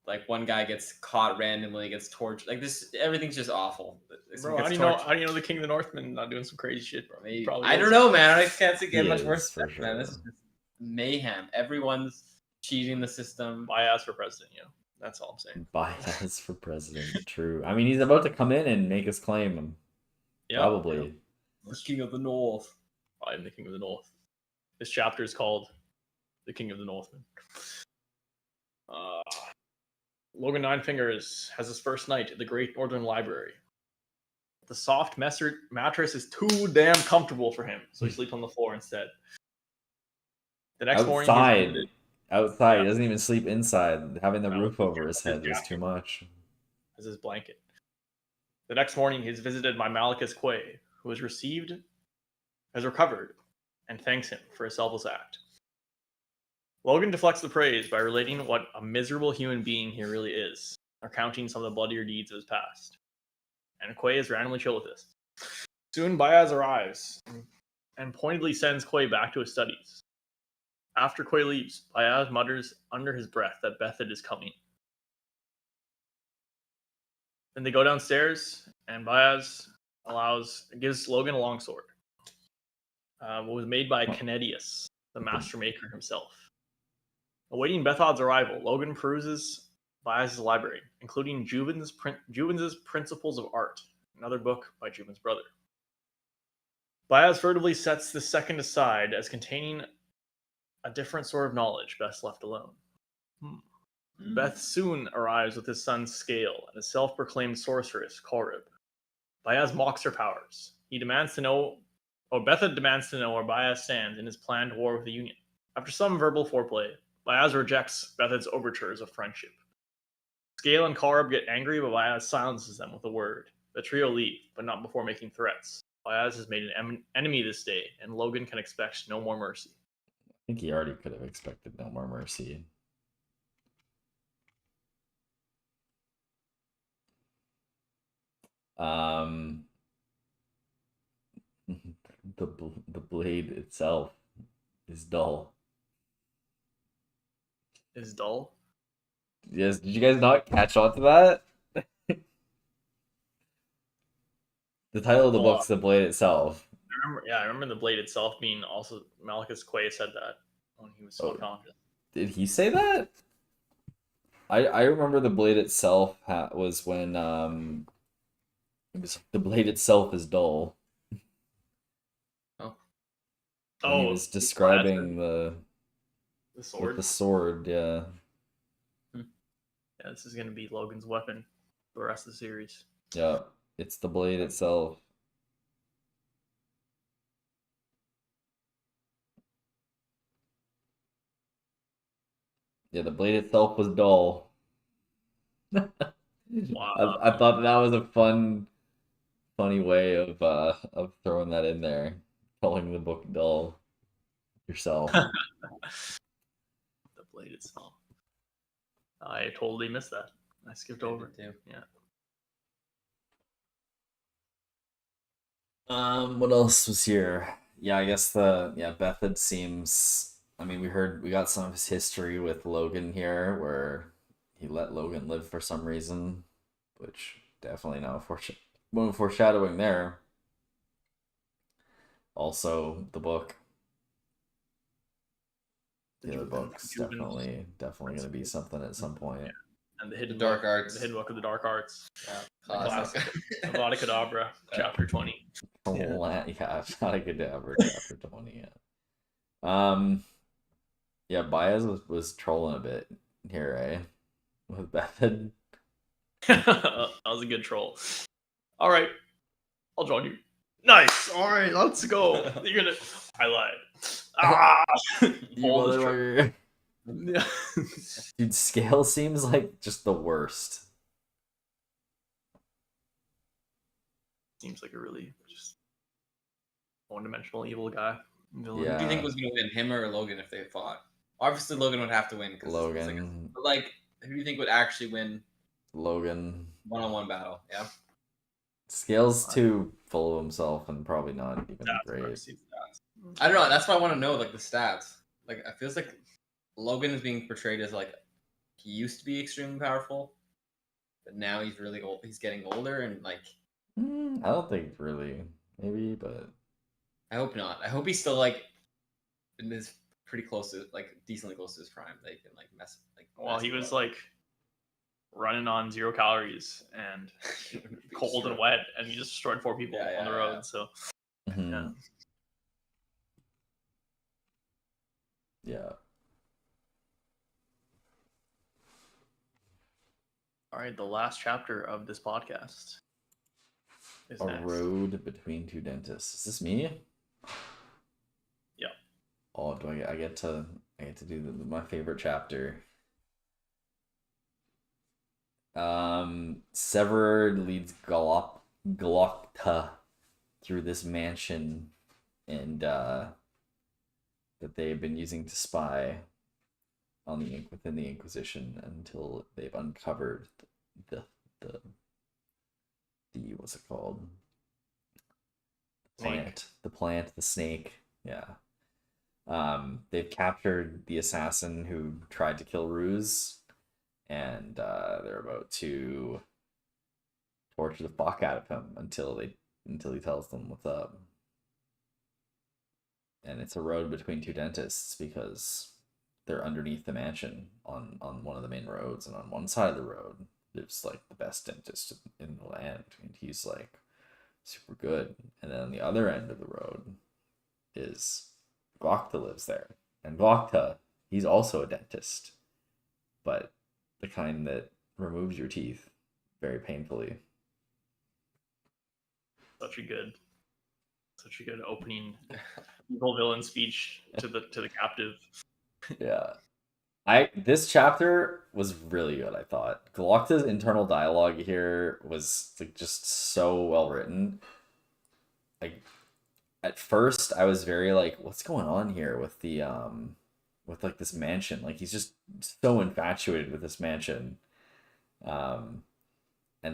S1: Like one guy gets caught randomly, gets tortured. Like this, everything's just awful.
S3: Bro, how do you know? How do you know the King of the Northmen not doing some crazy shit, bro?
S1: Maybe.
S3: Probably
S1: I
S3: is.
S1: don't know, man. I can't see
S2: He
S1: getting much
S2: is,
S1: worse
S2: for
S1: man. This is
S2: sure.
S1: just mayhem. Everyone's cheating the system.
S3: Bias for president, that's all I'm saying.
S2: Bias for president. True. I mean, he's about to come in and make his claim.
S3: Yeah,
S2: Probably.
S1: The King of the North.
S3: I'm the King of the North. This chapter is called "The King of the Northmen." Logan Ninefingers has his first night at the Great Northern Library. The soft mattress is too damn comfortable for him, so he sleeps on the floor instead. The next morning,
S2: Outside. He doesn't even sleep inside. Having the
S3: No,
S2: roof over his
S3: his
S2: head was
S3: jacket.
S2: too much.
S3: as his blanket. The next morning, he's visited by Malachus Quay, who has recovered, and thanks him for his selfless act. Logan deflects the praise by relating what a miserable human being he really is, recounting some of the bloodier deeds of his past. And Quay is randomly chill with this. Soon, Baez arrives and pointedly sends Quay back to his studies. After Quay leaves, Baez mutters under his breath that Bethad is coming. Then they go downstairs, and Baez gives Logan a longsword. What was made by Canedius, the master maker himself. Awaiting Bethad's arrival, Logan peruses Baez's library, including Juven's Principles of Art, another book by Juven's brother. Baez furtively sets the second aside as containing a different sort of knowledge best left alone. Beth soon arrives with his son Scale and a self-proclaimed sorceress, Korib. Baez mocks her powers. Bethad demands to know where Baez stands in his planned war with the Union. After some verbal foreplay, Baez rejects Bethad's overtures of friendship. Scale and Korib get angry, but Baez silences them with a word. The trio leave, but not before making threats. Baez has made an enemy this day, and Logan can expect no more mercy.
S2: I think he already could have expected no more mercy. The blade itself is dull.
S3: Is dull?
S2: Yes, did you guys not catch on to that? The title of the book's The Blade Itself.
S3: I remember the blade itself being also Malachus Quay said that when he was so confident.
S2: Did he say that? I remember the blade itself was when it was the blade itself is dull. When he was describing the
S3: sword.
S2: With the sword, yeah.
S3: Yeah, this is gonna be Logan's weapon for the rest of the series.
S2: Yeah, it's the blade itself. Yeah, the blade itself was dull.
S3: Wow.
S2: I thought that was a funny way of throwing that in there, calling the book dull yourself.
S3: The blade itself. I totally missed that. I skipped over it too. Yeah.
S2: What else was here? Yeah, I guess Bethad seems. I mean, we got some of his history with Logan here, where he let Logan live for some reason, which definitely not foreshadowing there. Also, the book. The other book's definitely going to be something at some point.
S3: Yeah. And the hidden
S1: dark arts.
S3: The hidden book of the dark arts.
S1: Yeah,
S3: classic. Avada Kedavra, chapter 20.
S2: Yeah, Avada Kedavra, chapter 20. Yeah. Yeah, Baez was trolling a bit here, eh? With Bethad.
S3: That was a good troll. All right, I'll join you. Nice. All right, let's go. I lied.
S2: You motherfucker.
S3: Yeah.
S2: Dude, Scale seems like just the worst.
S3: Seems like a really just one-dimensional evil guy. Villain.
S2: Yeah.
S1: Who do you think was going to win, him or Logan, if they fought? Obviously, Logan would have to win.
S2: Logan.
S1: But who do you think would actually win?
S2: Logan.
S1: One-on-one battle, yeah.
S2: Scale's too full of himself and probably not even great.
S1: I don't know. That's why I want to know, the stats. It feels like Logan is being portrayed as he used to be extremely powerful, but now he's really old. He's getting older, and like
S2: I don't think really, maybe, but
S1: I hope not. I hope he's still like in his pretty close to like decently close to his prime. They can like mess like.
S3: Well,
S1: mess
S3: he
S1: him
S3: was
S1: up.
S3: like running on 0 calories and cold and wet, and he just destroyed 4 people on the road. So
S2: yeah.
S3: All right, the last chapter of this podcast is
S2: A
S3: next.
S2: road between 2 dentists. Is this me?
S3: Yeah.
S2: Oh, do I get to do my favorite chapter? Severed leads Glokta through this mansion, and that they've been using to spy on within the Inquisition until they've uncovered the what's it called? The snake. Yeah. They've captured the assassin who tried to kill Ruse, and they're about to torture the fuck out of him until he tells them what's up. And it's a road between 2 dentists because they're underneath the mansion on one of the main roads, and on one side of the road there's like the best dentist in the land, and he's like super good, and then on the other end of the road is Glokta lives there, and Glokta, he's also a dentist, but the kind that removes your teeth very painfully.
S3: Such a good opening evil villain speech to the captive.
S2: Yeah. This chapter was really good, I thought. Glokta's internal dialogue here was like just so well written. Like at first I was very like, what's going on here with the with like this mansion? Like he's just so infatuated with this mansion. And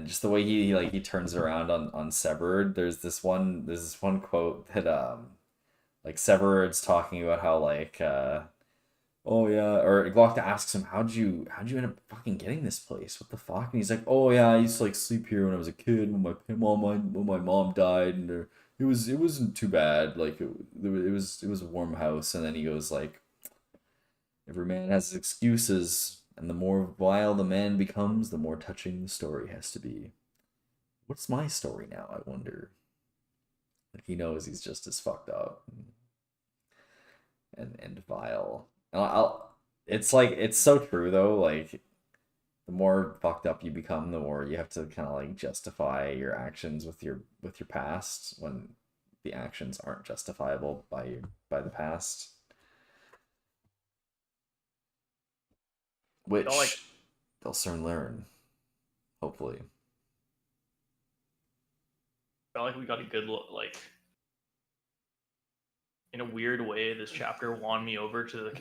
S2: just the way he turns around on Severed. There's this one quote that like Severed's talking about how like oh yeah, or Glokta asks him, how'd you end up fucking getting this place? What the fuck? And he's like, oh yeah, I used to like sleep here when I was a kid when my mom died, and it wasn't too bad. Like it was a warm house. And then he goes like, every man has his excuses, and the more vile the man becomes, the more touching the story has to be. What's my story now, I wonder? Like he knows he's just as fucked up and vile. It's like, it's so true though. Like the more fucked up you become, the more you have to kind of like justify your actions with your past, when the actions aren't justifiable by the past. Which they'll soon learn, hopefully.
S3: I felt like we got a good look, like in a weird way, this chapter won me over to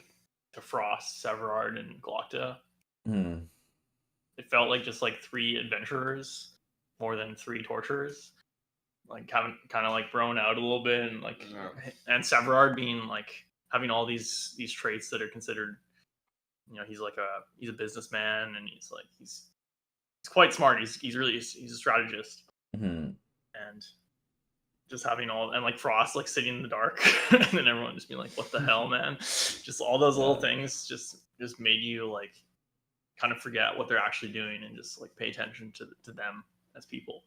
S3: Frost, Severard, and Glokta. It felt like just like 3 adventurers more than 3 torturers, like having kind of like grown out a little bit, and like and Severard being like having all these traits that are considered, you know, he's a businessman, and he's quite smart. He's a strategist, and just having all, and like Frost like sitting in the dark, and then everyone just being like, what the hell, man? Just all those little things just made you like kind of forget what they're actually doing and just like pay attention to them as people.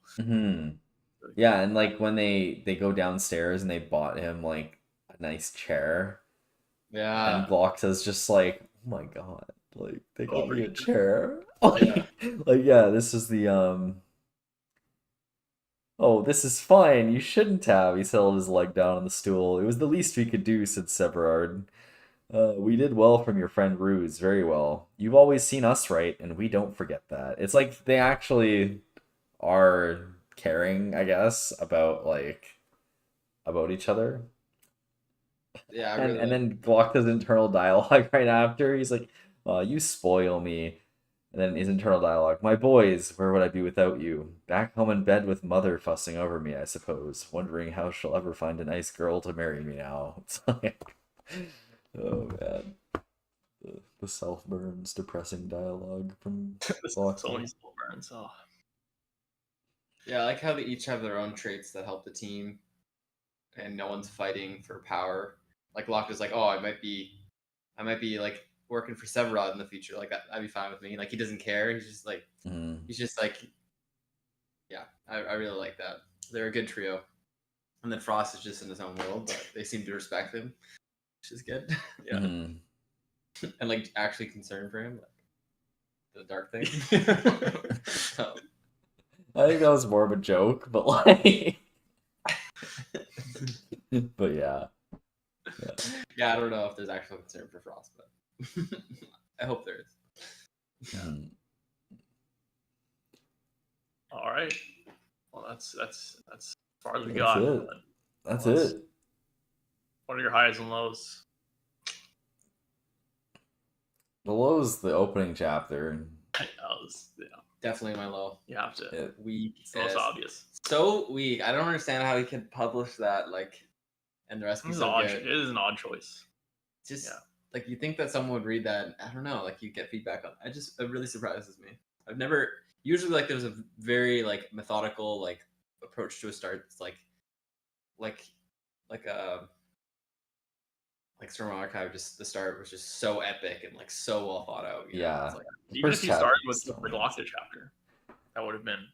S2: Yeah, and like when they go downstairs and they bought him like a nice chair, and Glokta's just like, oh my god, like they got me a chair. Like yeah, this is the oh, this is fine. You shouldn't have. He held his leg down on the stool. It was the least we could do, said Severard. We did well from your friend Ruse, very well. You've always seen us right, and we don't forget that. It's like they actually are caring, I guess, about each other.
S1: Yeah,
S2: and then Glokta's internal dialogue right after, he's like, you spoil me. And then his internal dialogue, my boys, where would I be without you? Back home in bed with mother fussing over me, I suppose, wondering how she'll ever find a nice girl to marry me now. It's like, oh man. The self burns, depressing dialogue from
S3: So many slow burns. Oh.
S1: Yeah, I like how they each have their own traits that help the team, and no one's fighting for power. Like Locke is like, oh, I might be like working for Severod in the future. Like that'd be fine with me. Like he doesn't care. He's just like, yeah. I really like that. They're a good trio. And then Frost is just in his own world, but they seem to respect him, which is good.
S3: Yeah.
S1: And like actually concerned for him, like the dark thing. So
S2: I think that was more of a joke, but like, but yeah.
S1: Yeah, I don't know if there's actual concern for Frost, but I hope there is.
S3: Yeah. All right. Well, that's as far as we got.
S2: It. That's
S3: Well,
S2: it.
S3: What are your highs and lows?
S2: The low's the opening chapter.
S3: That was, yeah,
S1: Definitely my low.
S3: you have to.
S1: Weak.
S3: It's the most obvious.
S1: So weak. I don't understand how he could publish that, like, and the rest be so good.
S3: It is an odd choice.
S1: Just like you think that someone would read that. I don't know. Like you get feedback on. It really surprises me. I've never usually like there's a very like methodical like approach to a start. It's like Storm Archive. Just the start was just so epic and like so well thought out. You know? It's like,
S3: even if you started with the Glockta chapter, that would have been.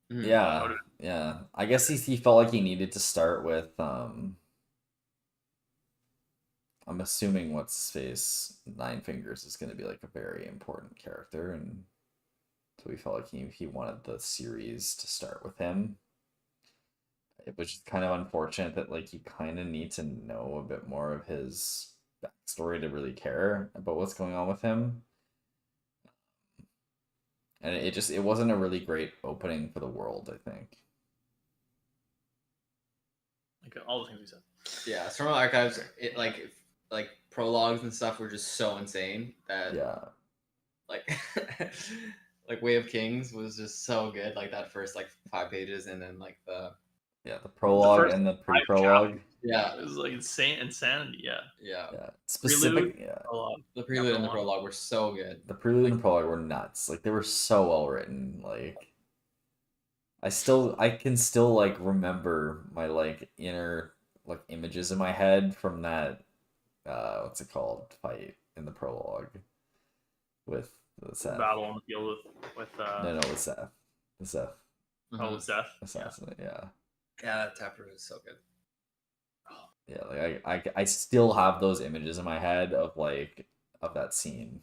S2: Yeah. I guess he felt like he needed to start with I'm assuming what's his face Nine Fingers is going to be like a very important character, and so we felt like he wanted the series to start with him. It was just kind of unfortunate that like you kind of need to know a bit more of his backstory to really care about what's going on with him. And it wasn't a really great opening for the world, I think.
S3: Like all the things we said.
S1: Yeah, Storm Archives, like prologues and stuff were just so insane that like like Way of Kings was just so good. Like that first like 5 pages, and then like the
S2: prologue and the pre-prologue.
S3: Yeah, it was like insanity.
S1: Yeah.
S2: Specific.
S1: The prelude and the prologue were so good.
S2: The prelude and the prologue were nuts. Like they were so well written. Like I can still like remember my like inner like images in my head from that what's it called fight in the prologue with Seth.
S3: Battle on the field with
S2: with Seth. With Seth.
S3: Oh, with Seth.
S2: Assassinate, yeah.
S1: Yeah, that chapter was so good.
S2: Yeah, like I still have those images in my head of that scene.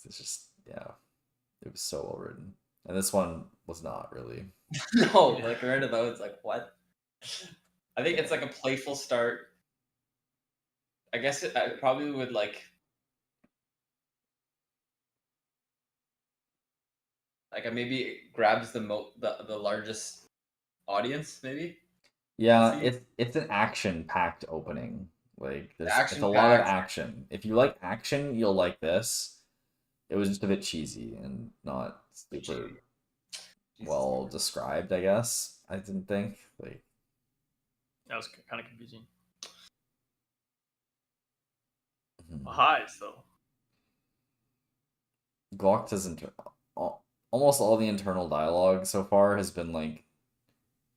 S2: It's just it was so well written, and this one was not really.
S1: No, like right about it's like what? I think it's like a playful start. I guess I probably would like it maybe grabs the largest audience maybe.
S2: Yeah, it's an action-packed opening. Like it's a lot of action. If you like action, you'll like this. It was just a bit cheesy and not super well described, I guess. I didn't think like
S3: that was kind of confusing. Highs though.
S2: Glockta's almost all the internal dialogue so far has been like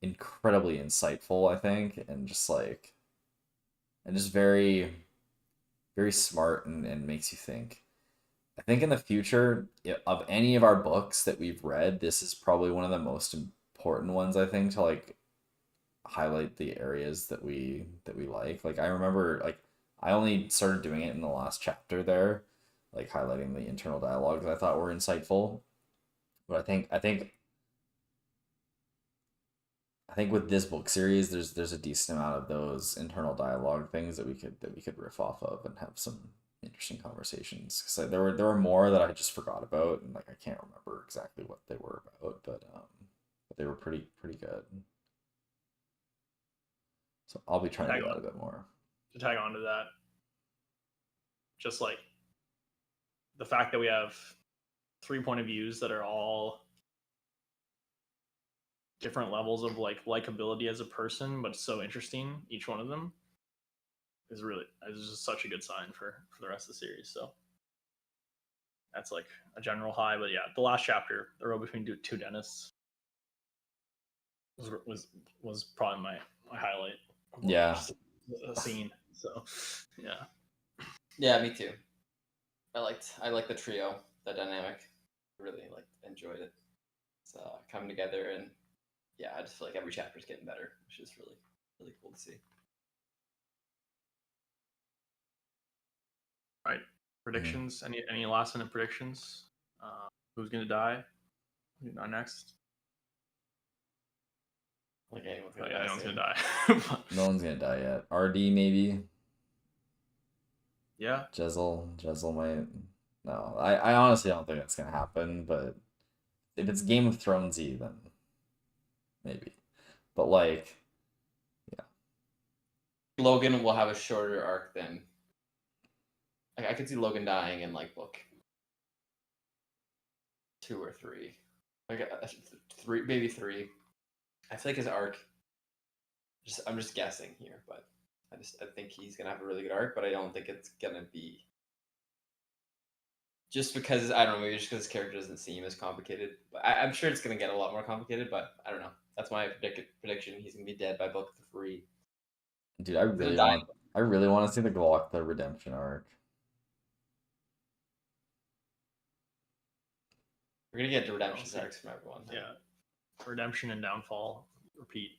S2: incredibly insightful, I think, and just very, very smart and makes you think. I think in the future of any of our books that we've read, this is probably one of the most important ones, I think, to like highlight the areas that we like. Like I remember like I only started doing it in the last chapter there, like highlighting the internal dialogues I thought were insightful. But I think with this book series, there's a decent amount of those internal dialogue things that we could riff off of and have some interesting conversations. Because there were more that I just forgot about, and like I can't remember exactly what they were about, but they were pretty good. So I'll be trying to do that a bit more.
S3: To tag on to that, just like the fact that we have 3 point of views that are all different levels of like likability as a person, but so interesting, each one of them. is just such a good sign for the rest of the series. So that's like a general high. But yeah, the last chapter, the road between two dentists, was probably my highlight.
S2: Yeah.
S3: Just a scene. So yeah.
S1: Yeah, me too. I liked the trio, the dynamic. Really enjoyed it. It's coming together, and yeah, I just feel like every chapter is getting better, which is really, really cool to see.
S3: All right. Predictions? Any last minute predictions? Who's gonna die? Who's not next?
S1: Like anyone's
S3: Oh,
S1: gonna
S3: yeah,
S1: die
S3: anyone's
S1: soon.
S3: gonna die.
S2: No one's gonna die yet. RD maybe.
S3: Yeah.
S2: Jezel might. No, I honestly don't think that's gonna happen. But if it's Game of Thronesy, then maybe. But like,
S1: Logan will have a shorter arc than. Like, I could see Logan dying in like book 2 or 3, like 3, maybe 3. I feel like his arc. I'm just guessing here, but I think he's gonna have a really good arc, but I don't think it's gonna be. Just because I don't know, maybe just because his character doesn't seem as complicated. But I'm sure it's gonna get a lot more complicated. But I don't know. That's my prediction. He's gonna be dead by book 3.
S2: dude, I really want to see the Glock redemption arc.
S1: We're gonna get the redemption arcs from everyone.
S3: Yeah. Redemption and downfall. Repeat.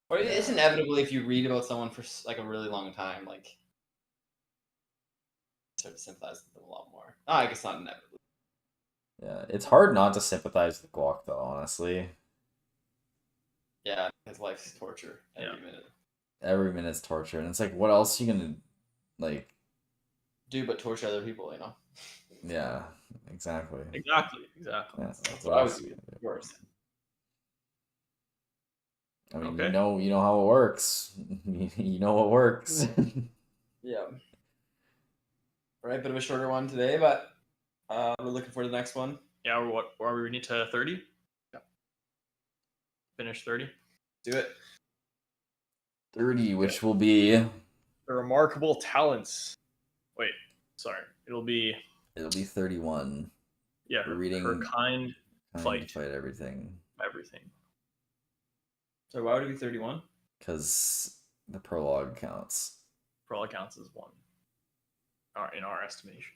S1: Or it's inevitable if you read about someone for like a really long time, like start to sympathize with them a lot more. Oh, I guess not inevitably.
S2: Yeah, it's hard not to sympathize with Glock though, honestly.
S1: Yeah, his life's torture every minute.
S2: Every minute's torture, and it's like, what else are you gonna like
S1: do but torture other people? You know.
S2: Yeah, exactly.
S3: Exactly.
S2: Yeah,
S1: that's what I would do. Of course.
S2: I mean,
S3: Okay.
S2: you know how it works. You know what works.
S1: Yeah. Right, bit of a shorter one today, but we're looking for the next one.
S3: Yeah, what are we reading to 30? Yeah. Finish 30.
S1: Do it.
S2: 30, which will be
S3: The Remarkable Talents. Wait, sorry. It'll be
S2: 31.
S3: Yeah,
S2: we're reading
S3: Her Kind
S2: Fight Everything.
S3: Everything.
S1: So why would it be 31?
S2: Because the prologue counts.
S3: Prologue counts as 1. In our estimation.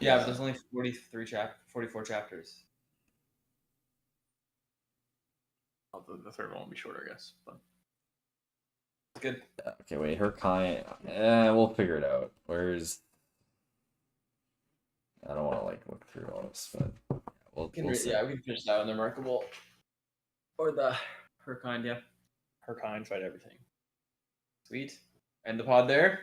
S1: Yeah, but there's only 44 chapters.
S3: Oh, the third one will be shorter, I guess. But
S1: good.
S2: Okay, wait. Her Kind. We'll figure it out. Where's? I don't want to look through all this, but we'll see.
S1: Yeah, we can finish that one. The Remarkable, or the Her Kind. Yeah,
S3: Her Kind Fight Everything.
S1: Sweet. And the pod there.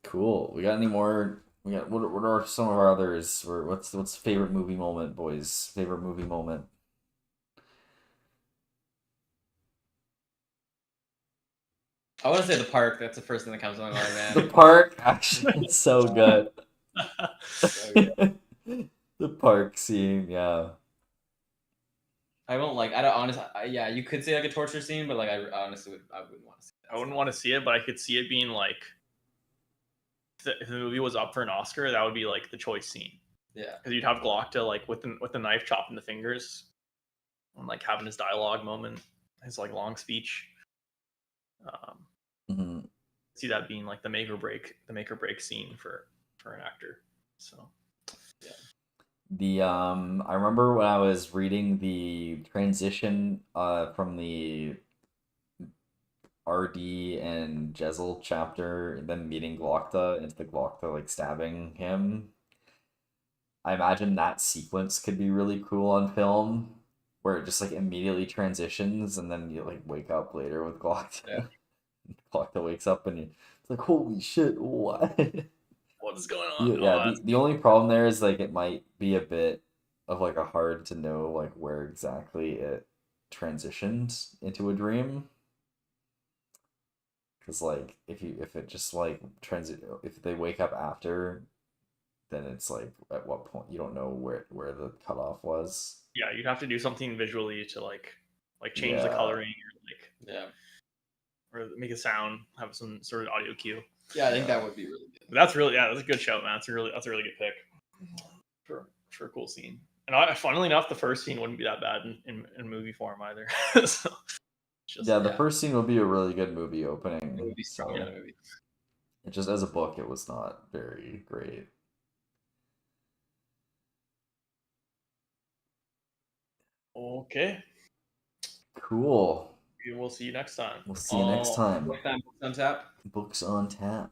S2: Cool. We got any more? We got what are some of our others? What's favorite movie moment, boys? Favorite movie moment.
S1: I want to say the park. That's the first thing that comes to my mind, man.
S2: The park, actually, it's so good. The park scene, yeah.
S1: I don't honestly. Yeah, you could say like a torture scene, but like I honestly wouldn't want to see that.
S3: I wouldn't want to see it, but I could see it being like if the movie was up for an Oscar, that would be like the choice scene.
S1: Yeah,
S3: because you'd have Glockta like with the knife chopping the fingers, and like having his dialogue moment, his like long speech. See that being like the make or break scene for an actor. So
S1: yeah.
S2: I remember when I was reading the transition from the RD and Jezel chapter, them meeting Glockta into the Glockta like stabbing him. I imagine that sequence could be really cool on film, where it just like immediately transitions and then you like wake up later with Glockta.
S1: Yeah.
S2: Glockta wakes up and it's like, holy shit, what?
S3: What is going on?
S2: Yeah, the only problem there is like it might be a bit of like a hard to know like where exactly it transitioned into a dream. Because like if it just like if they wake up after, then it's like at what point you don't know where the cutoff was.
S3: Yeah, you'd have to do something visually to like change the coloring or like
S1: yeah.
S3: or make a sound, have some sort of audio cue.
S1: Yeah, I think that would be really good.
S3: That's a good shout, man. That's a really good pick for a cool scene. And funnily enough, the first scene wouldn't be that bad in movie form either. So,
S2: the first scene would be a really good movie opening.
S1: It would be strong in the movie.
S2: It just as a book, it was not very great.
S3: Okay.
S2: Cool.
S3: We'll see you next time.
S2: We'll see you next time.
S1: Books on tap.
S2: Books on tap.